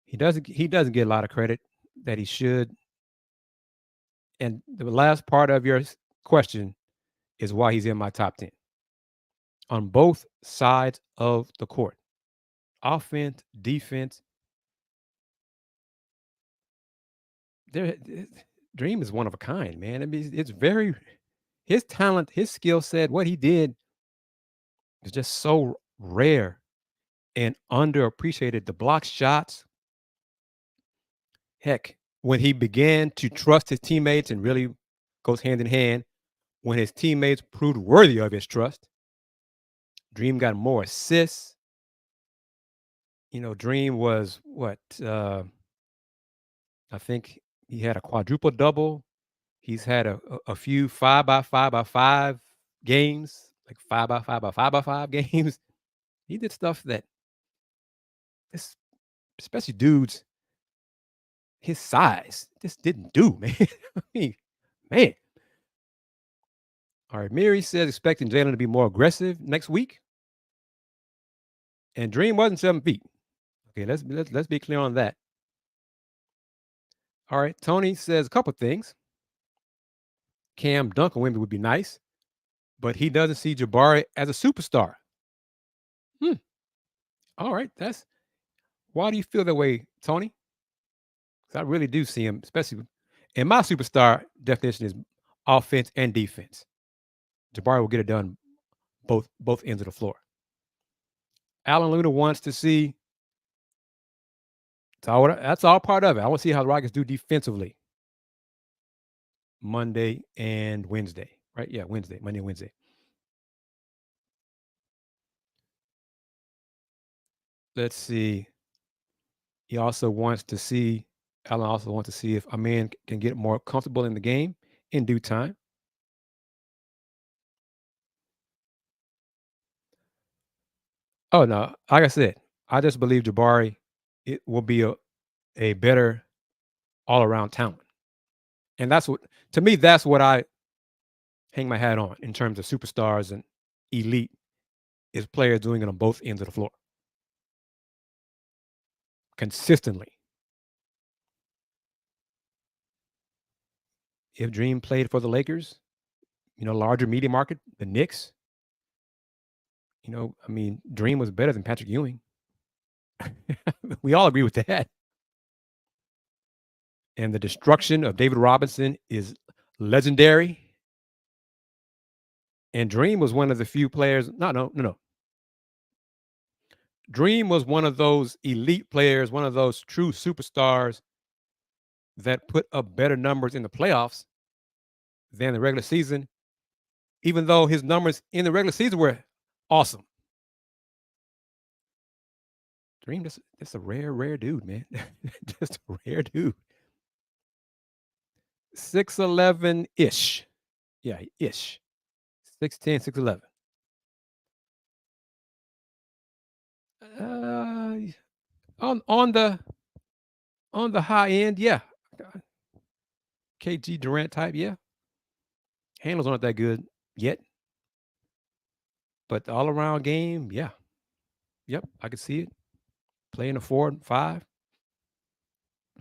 He doesn't get a lot of credit that he should. And the last part of your question is why he's in my top 10. On both sides of the court. Offense, defense. Dream is one of a kind, man. I mean, it's very his talent, his skill set, what he did is just so rare and underappreciated. The block shots. Heck, when he began to trust his teammates and really goes hand in hand, when his teammates proved worthy of his trust, Dream got more assists. You know, Dream was what? I think he had a quadruple double. He's had a few 5x5x5 games, like 5x5x5x5 games. He did stuff that, especially dudes his size, just didn't do, man. I mean, man. All right, Mary says expecting Jalen to be more aggressive next week, and Dream wasn't 7 feet. Okay, let's be clear on that. All right, Tony says a couple things. Cam Duncan Wimby would be nice, but he doesn't see Jabari as a superstar. All right, why do you feel that way, Tony? Because I really do see him, especially in my superstar definition is offense and defense. Jabari will get it done both ends of the floor. Alan Luna wants to see. That's all part of it. I want to see how the Rockets do defensively. Monday and Wednesday, right? Yeah, Monday and Wednesday. Let's see. Alan also wants to see if a man can get more comfortable in the game in due time. Oh no, like I said, I just believe Jabari it will be a better all around talent, and that's what I hang my hat on in terms of superstars and elite is players doing it on both ends of the floor consistently. If Dream played for the Lakers, larger media market, the Knicks, I mean, Dream was better than Patrick Ewing. We all agree with that. And the destruction of David Robinson is legendary. And Dream was one of the few players. No. Dream was one of those elite players, one of those true superstars that put up better numbers in the playoffs than the regular season, even though his numbers in the regular season were awesome. Dream, that's a rare dude, man. Just a rare dude. 6'11 ish. Yeah, ish. 6'10, 6'11. Uh, on the high end, yeah. KG Durant type, yeah. Handles aren't that good yet, but the all around game, yeah. Yep, I can see it. Playing a 4 and 5.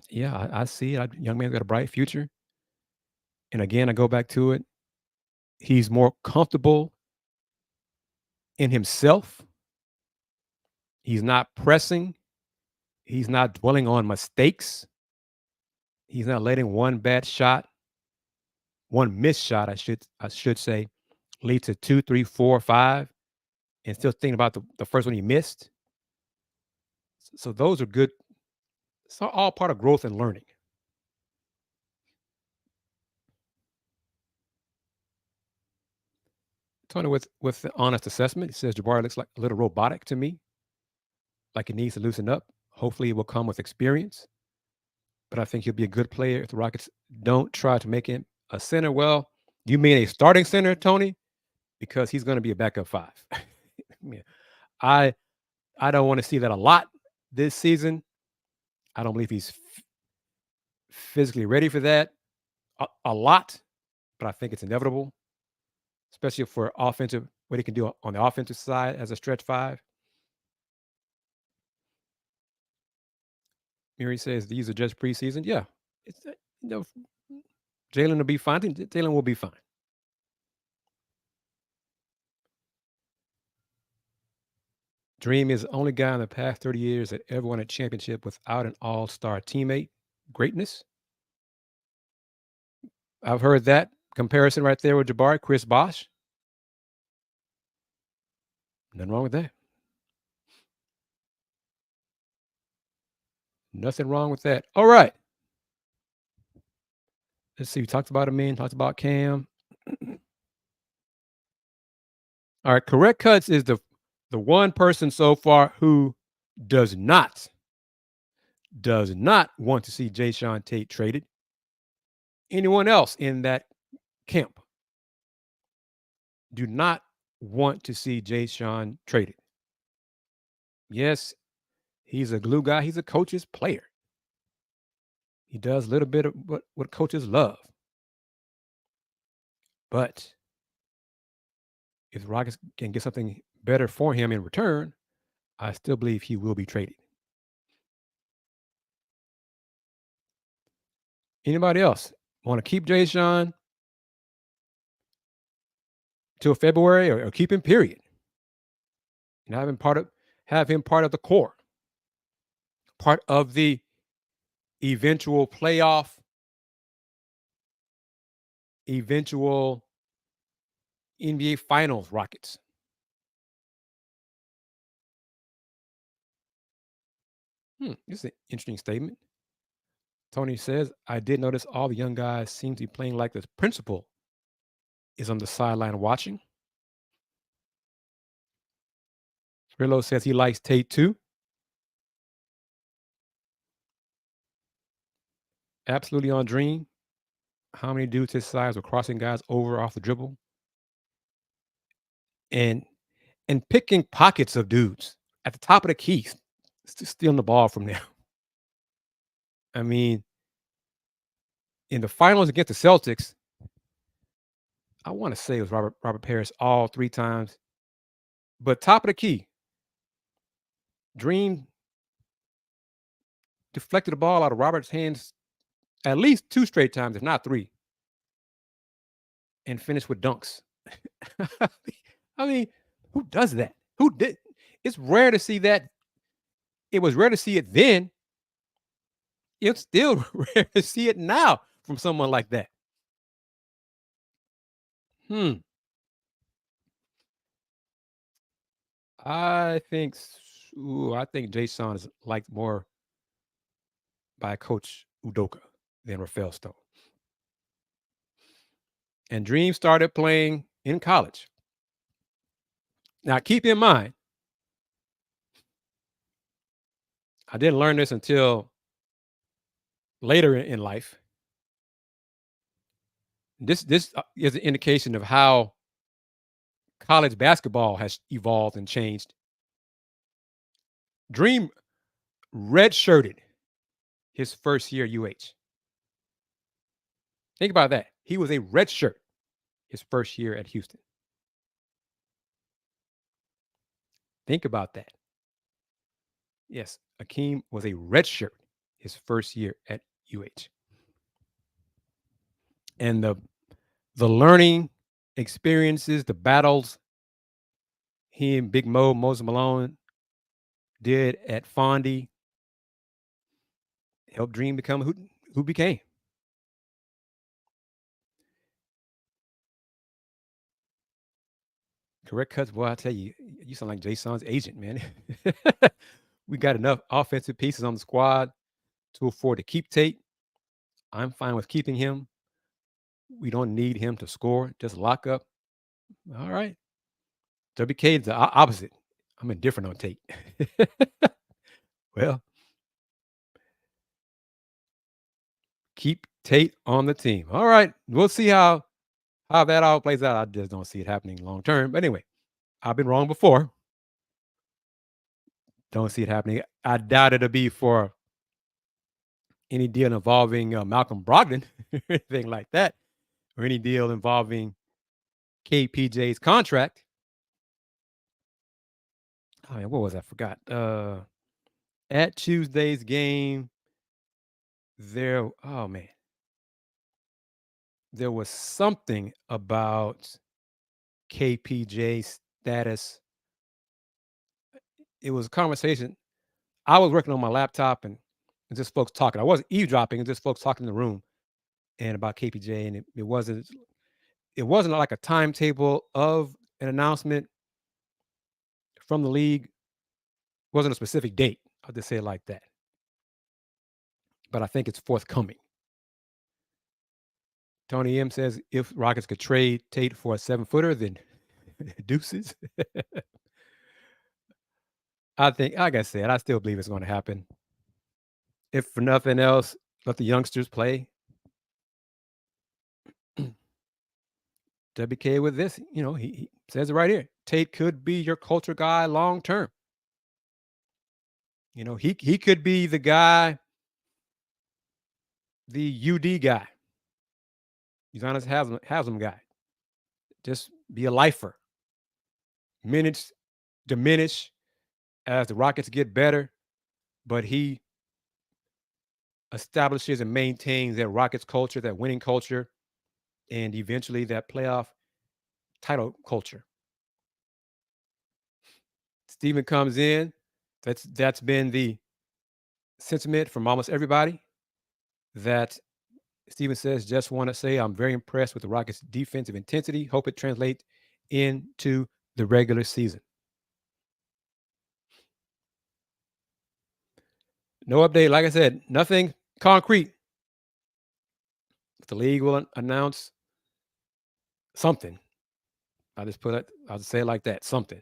Yeah, I see it. Young man's got a bright future. And again, I go back to it. He's more comfortable in himself. He's not pressing. He's not dwelling on mistakes. He's not letting one bad shot, one missed shot, I should say, lead to 2, 3, 4, 5, and still thinking about the first one he missed. So those are good. It's all part of growth and learning. Tony, with the honest assessment, he says Jabari looks like a little robotic to me, like he needs to loosen up. Hopefully, it will come with experience. But I think he'll be a good player if the Rockets don't try to make him a center. Well, you mean a starting center, Tony? Because he's going to be a backup five. Yeah. I I don't want to see that a lot this season. I don't believe he's physically ready for that a lot, but I think it's inevitable, especially for offensive what he can do on the offensive side as a stretch five. Mary says these are just preseason. Yeah, it's you know Jalen will be fine. I think Jalen will be fine. Dream is the only guy in the past 30 years that ever won a championship without an all-star teammate. Greatness. I've heard that comparison right there with Jabari, Chris Bosh. Nothing wrong with that. Nothing wrong with that. All right. Let's see. We talked about Amin, talked about Cam. All right. Correct Cuts is the one person so far who does not want to see Jay Sean Tate traded. Anyone else in that camp do not want to see Jay Sean traded. Yes, he's a glue guy. He's a coach's player. He does a little bit of what coaches love. But if the Rockets can get something better for him in return, I still believe he will be traded. Anybody else want to keep Jay Sean till February or keep him period? And have him part of the core, part of the eventual playoff, eventual NBA Finals Rockets. This is an interesting statement. Tony says, I did notice all the young guys seem to be playing like the principal is on the sideline watching. Rillo says he likes Tate too. Absolutely on Dream. How many dudes his size were crossing guys over off the dribble? And picking pockets of dudes at the top of the key, stealing the ball from them. I mean, in the finals against the Celtics, I want to say it was Robert Parrish all three times. But top of the key, Dream deflected the ball out of Robert's hands at least two straight times, if not three, and finished with dunks. I mean, who does that? Who did? It's rare to see that. It was rare to see it then. It's still rare to see it now from someone like that. I think Jason is liked more by Coach Udoka than Rafael Stone. And Dream started playing in college. Now, keep in mind, I didn't learn this until later in life. This is an indication of how college basketball has evolved and changed. Dream redshirted his first year at UH. Think about that. He was a redshirt his first year at Houston. Think about that. Yes, Akeem was a redshirt his first year at UH. And the learning experiences, the battles he and Big Mo, Moses Malone did at Fondy helped Dream become who became. Correct cuts, boy, I tell you, you sound like Jason's agent, man. We got enough offensive pieces on the squad to afford to keep Tate. I'm fine with keeping him. We don't need him to score. Just lock up. All right. WK is the opposite. I'm indifferent on Tate. Well, keep Tate on the team. All right. We'll see how that all plays out. I just don't see it happening long term. But anyway, I've been wrong before. Don't see it happening. I doubt it'll be for any deal involving Malcolm Brogdon or anything like that, or any deal involving KPJ's contract. Oh man, what was I forgot? At Tuesday's game, oh man, there was something about KPJ's status. It was a conversation. I was working on my laptop and just folks talking. I wasn't eavesdropping, and just folks talking in the room and about KPJ, and it wasn't like a timetable of an announcement from the league. It wasn't a specific date. I'll just say it like that. But I think it's forthcoming. Tony M says if Rockets could trade Tate for a 7-footer, then deuces. I think, like I said, I still believe it's going to happen. If for nothing else, let the youngsters play. WK with this, he says it right here. Tate could be your culture guy long term. He could be the guy, the UD guy, Udonis Haslam guy. Just be a lifer. Minutes diminish as the Rockets get better, but he establishes and maintains that Rockets culture, that winning culture, and eventually that playoff title culture. Steven comes in. That's been the sentiment from almost everybody. That Steven says, just want to say I'm very impressed with the Rockets' defensive intensity. Hope it translates into the regular season. No update. Like I said, nothing concrete. The league will announce something. I'll just say it like that, something.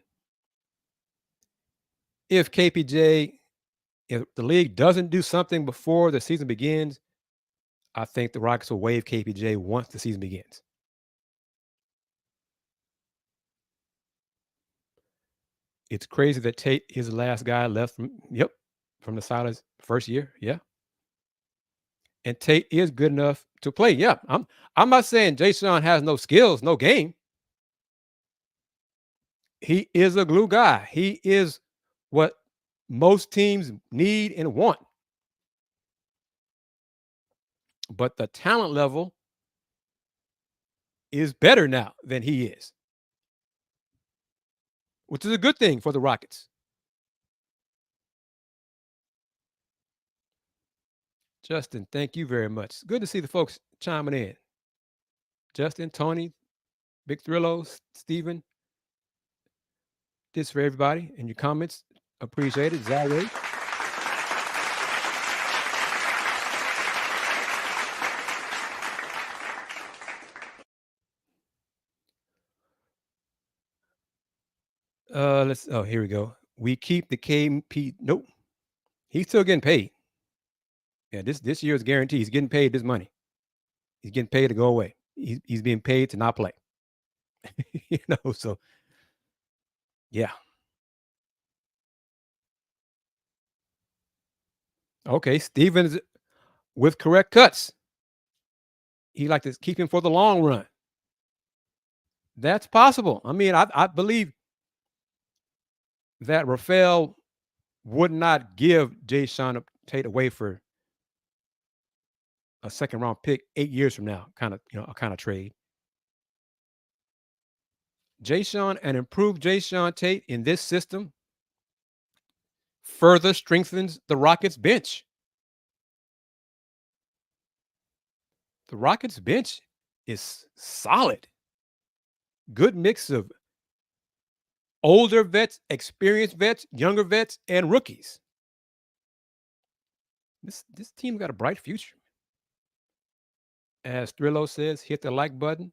If KPJ, if the league doesn't do something before the season begins, I think the Rockets will waive KPJ once the season begins. It's crazy that Tate is the last guy left from the Silence first year. Yeah. And Tate is good enough to play. Yeah. I'm not saying Jason has no skills, no game. He is a glue guy. He is what most teams need and want. But the talent level is better now than he is, which is a good thing for the Rockets. Justin, thank you very much. Good to see the folks chiming in. Justin, Tony, Big Thrillo, Steven. this for everybody and your comments. Appreciate it as always. Let's. Oh, here we go. We keep the KP. Nope, he's still getting paid. Yeah, this year is guaranteed. He's getting paid this money. He's getting paid to go away. He's being paid to not play. So yeah. Okay, Stevens with correct cuts. He like to keep him for the long run. That's possible. I mean, I believe that Rafael would not give Jay Sean Tate away for a second round pick 8 years from now, kind of, a kind of trade. Jay Sean and improved Jay Sean Tate in this system further strengthens the Rockets bench. The Rockets bench is solid. Good mix of older vets, experienced vets, younger vets, and rookies. This team got a bright future. As Thrillo says, hit the like button,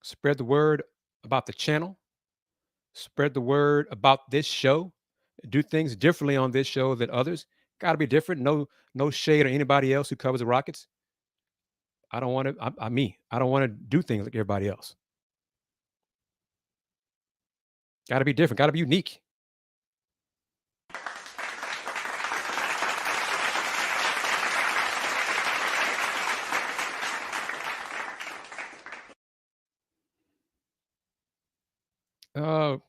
spread the word about the channel, spread the word about this show. Do things differently on this show than others. Got to be different. No shade or anybody else who covers the Rockets. I don't want to. I don't want to do things like everybody else. Got to be different. Got to be unique.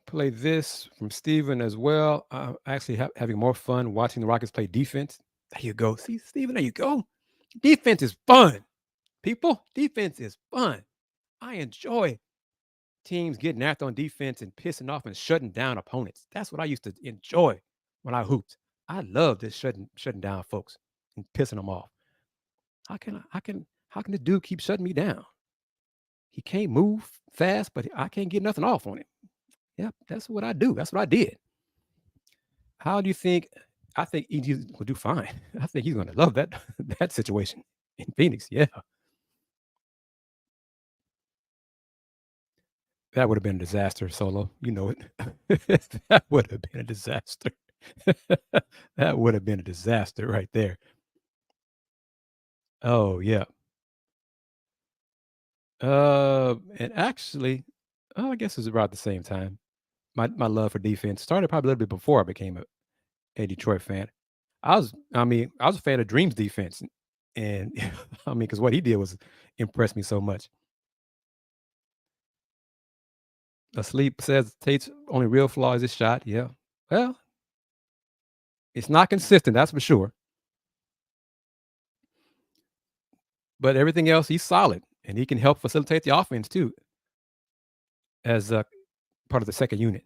Play this from Steven as well. Actually having more fun watching the Rockets play defense. There you go. See, Steven, there you go. Defense is fun. People, defense is fun. I enjoy teams getting after on defense and pissing off and shutting down opponents. That's what I used to enjoy when I hooped. I love this shutting down folks and pissing them off. How can this dude keep shutting me down? He can't move fast, but I can't get nothing off on him. Yeah, that's what I do. That's what I did. How do you think? I think EG will do fine. I think he's going to love that that situation in Phoenix. Yeah, that would have been a disaster. Solo, you know it. That would have been a disaster. That would have been a disaster right there. Oh yeah. And actually, I guess it was about the same time. My love for defense started probably a little bit before I became a Detroit fan. I was a fan of Dream's defense, and I mean, because what he did was impressed me so much. Asleep says Tate's only real flaw is his shot. Yeah, well, it's not consistent, that's for sure. But everything else, he's solid, and he can help facilitate the offense too, as part of the second unit.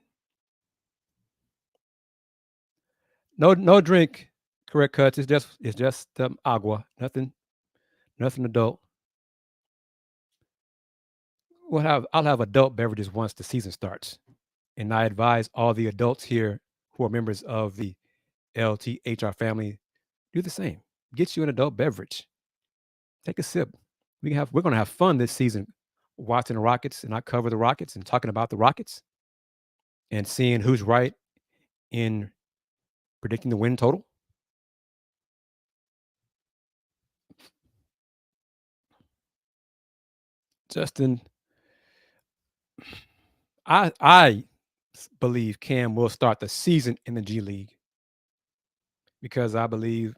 No drink. Correct cuts. It's just agua. Nothing adult. I'll have adult beverages once the season starts. And I advise all the adults here who are members of the LTHR family, do the same. Get you an adult beverage. Take a sip. We're gonna have fun this season watching the Rockets, and I cover the Rockets and talking about the Rockets and seeing who's right in predicting the win total. Justin, I believe Cam will start the season in the G League because I believe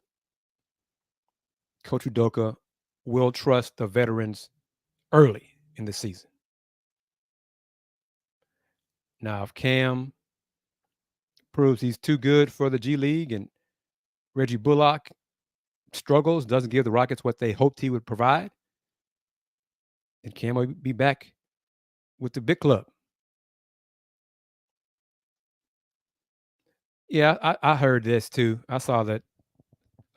Coach Udoka will trust the veterans early in the season. Now, if Cam proves he's too good for the G League and Reggie Bullock struggles, doesn't give the Rockets what they hoped he would provide, then Cam will be back with the big club. Yeah, I heard this too. I saw that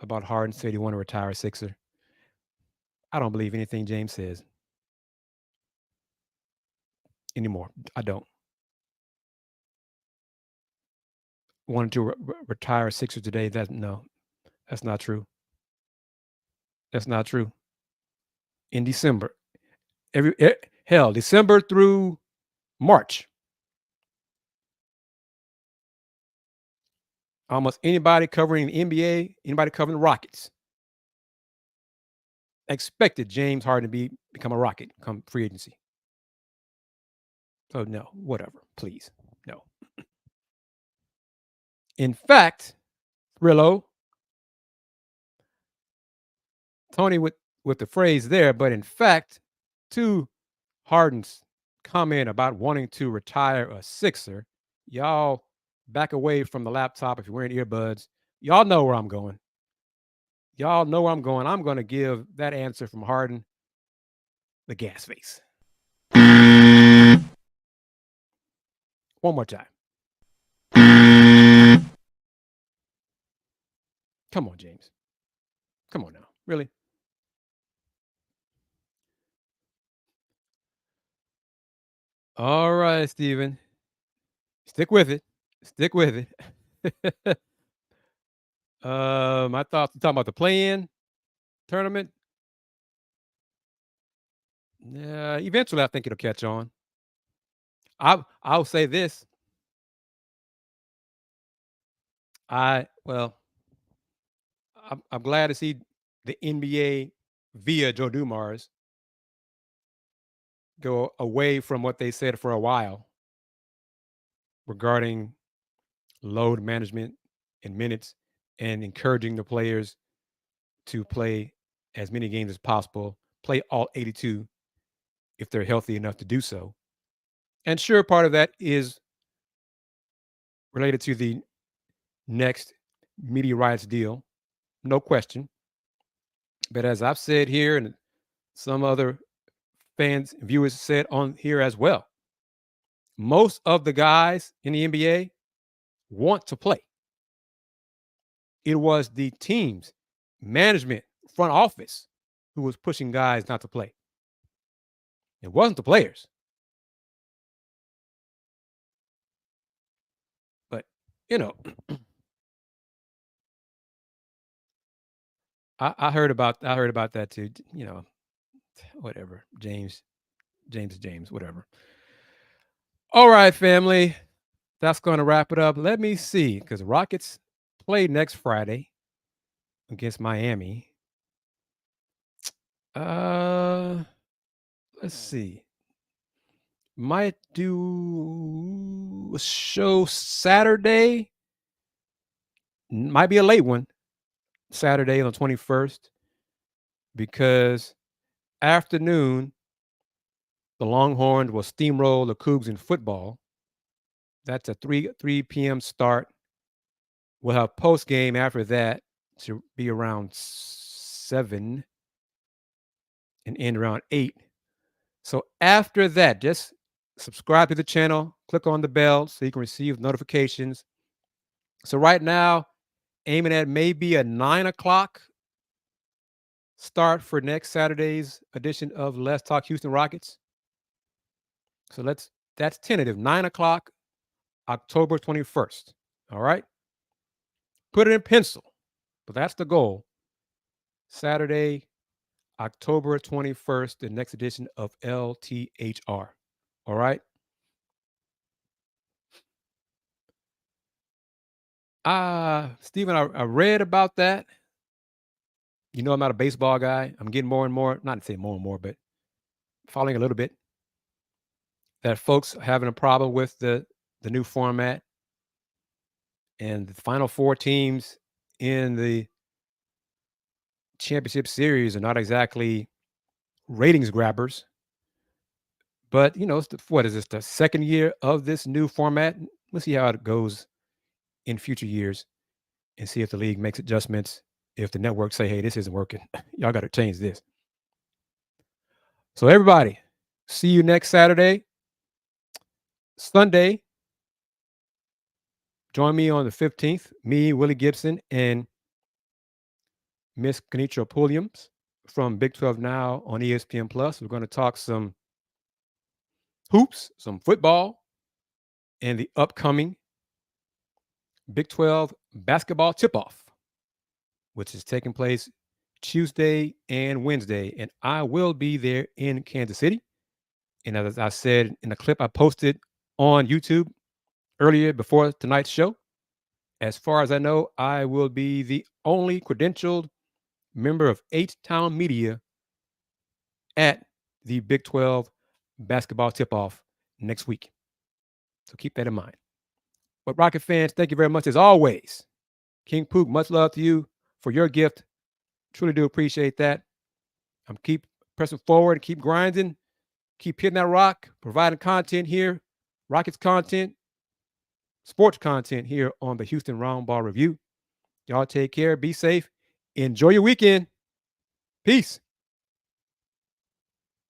about Harden said he wanted to retire a Sixer. I don't believe anything James says anymore. I don't. wanted to retire a Sixer today. That's not true. That's not true. In December, hell, December through March, almost anybody covering the NBA, anybody covering the Rockets, expected James Harden to become a Rocket come free agency. So no, whatever, please, no. In fact, Rillo, Tony with the phrase there, but in fact, to Harden's comment about wanting to retire a Sixer, y'all back away from the laptop if you're wearing earbuds. Y'all know where I'm going. Y'all know where I'm going. I'm going to give that answer from Harden the gas face. One more time. Come on, James. Come on now. Really? All right, Steven. Stick with it. Stick with it. I thought you talking about the play-in tournament. Yeah, eventually I think it'll catch on. I'll say this. Well, I'm glad to see the NBA via Joe Dumars go away from what they said for a while regarding load management and minutes and encouraging the players to play as many games as possible, play all 82 if they're healthy enough to do so. And sure, part of that is related to the next media rights deal, no question. But as I've said here and some other fans and viewers said on here as well, most of the guys in the NBA want to play. It was the teams, management, front office who was pushing guys not to play. It wasn't the players. But, I heard about that too, whatever. James, whatever. All right, family. That's going to wrap it up. Let me see, because Rockets play next Friday against Miami. Let's see. Might do a show Saturday. Might be a late one. Saturday on the 21st, because afternoon the Longhorns will steamroll the Cougs in football. That's a 3 p.m. start. We'll have post game after that to be around 7 and end around 8. So after that, just subscribe to the channel, click on the bell so you can receive notifications. So right now, aiming at maybe a 9 o'clock start for next Saturday's edition of Let's Talk Houston Rockets. So that's tentative, 9 o'clock, October 21st. All right. Put it in pencil, but that's the goal. Saturday, October 21st, the next edition of LTHR. All right. Stephen, I read about that. I'm not a baseball guy. I'm getting more and more, not to say more and more, but following a little bit, that folks are having a problem with the new format, and the final 4 teams in the championship series are not exactly ratings grabbers. But what is this, the second year of this new format? We'll see how it goes in future years and see if the league makes adjustments. If the networks say, hey, this isn't working, y'all got to change this. So everybody, see you next Saturday. Sunday, join me on the 15th, me, Willie Gibson, and Miss Kenitra Pulliams from Big 12 Now on ESPN Plus. We're going to talk some hoops, some football, and the upcoming Big 12 basketball tip-off, which is taking place Tuesday and Wednesday. And I will be there in Kansas City. And as I said in the clip I posted on YouTube earlier before tonight's show, as far as I know, I will be the only credentialed member of H-Town Media at the Big 12 basketball tip-off next week. So keep that in mind. But Rocket fans, thank you very much as always. King Pook, much love to you for your gift. Truly do appreciate that. I'm keep pressing forward, keep grinding, keep hitting that rock, providing content here, Rockets content, sports content here on the Houston Roundball Review. Y'all take care, be safe, enjoy your weekend. Peace.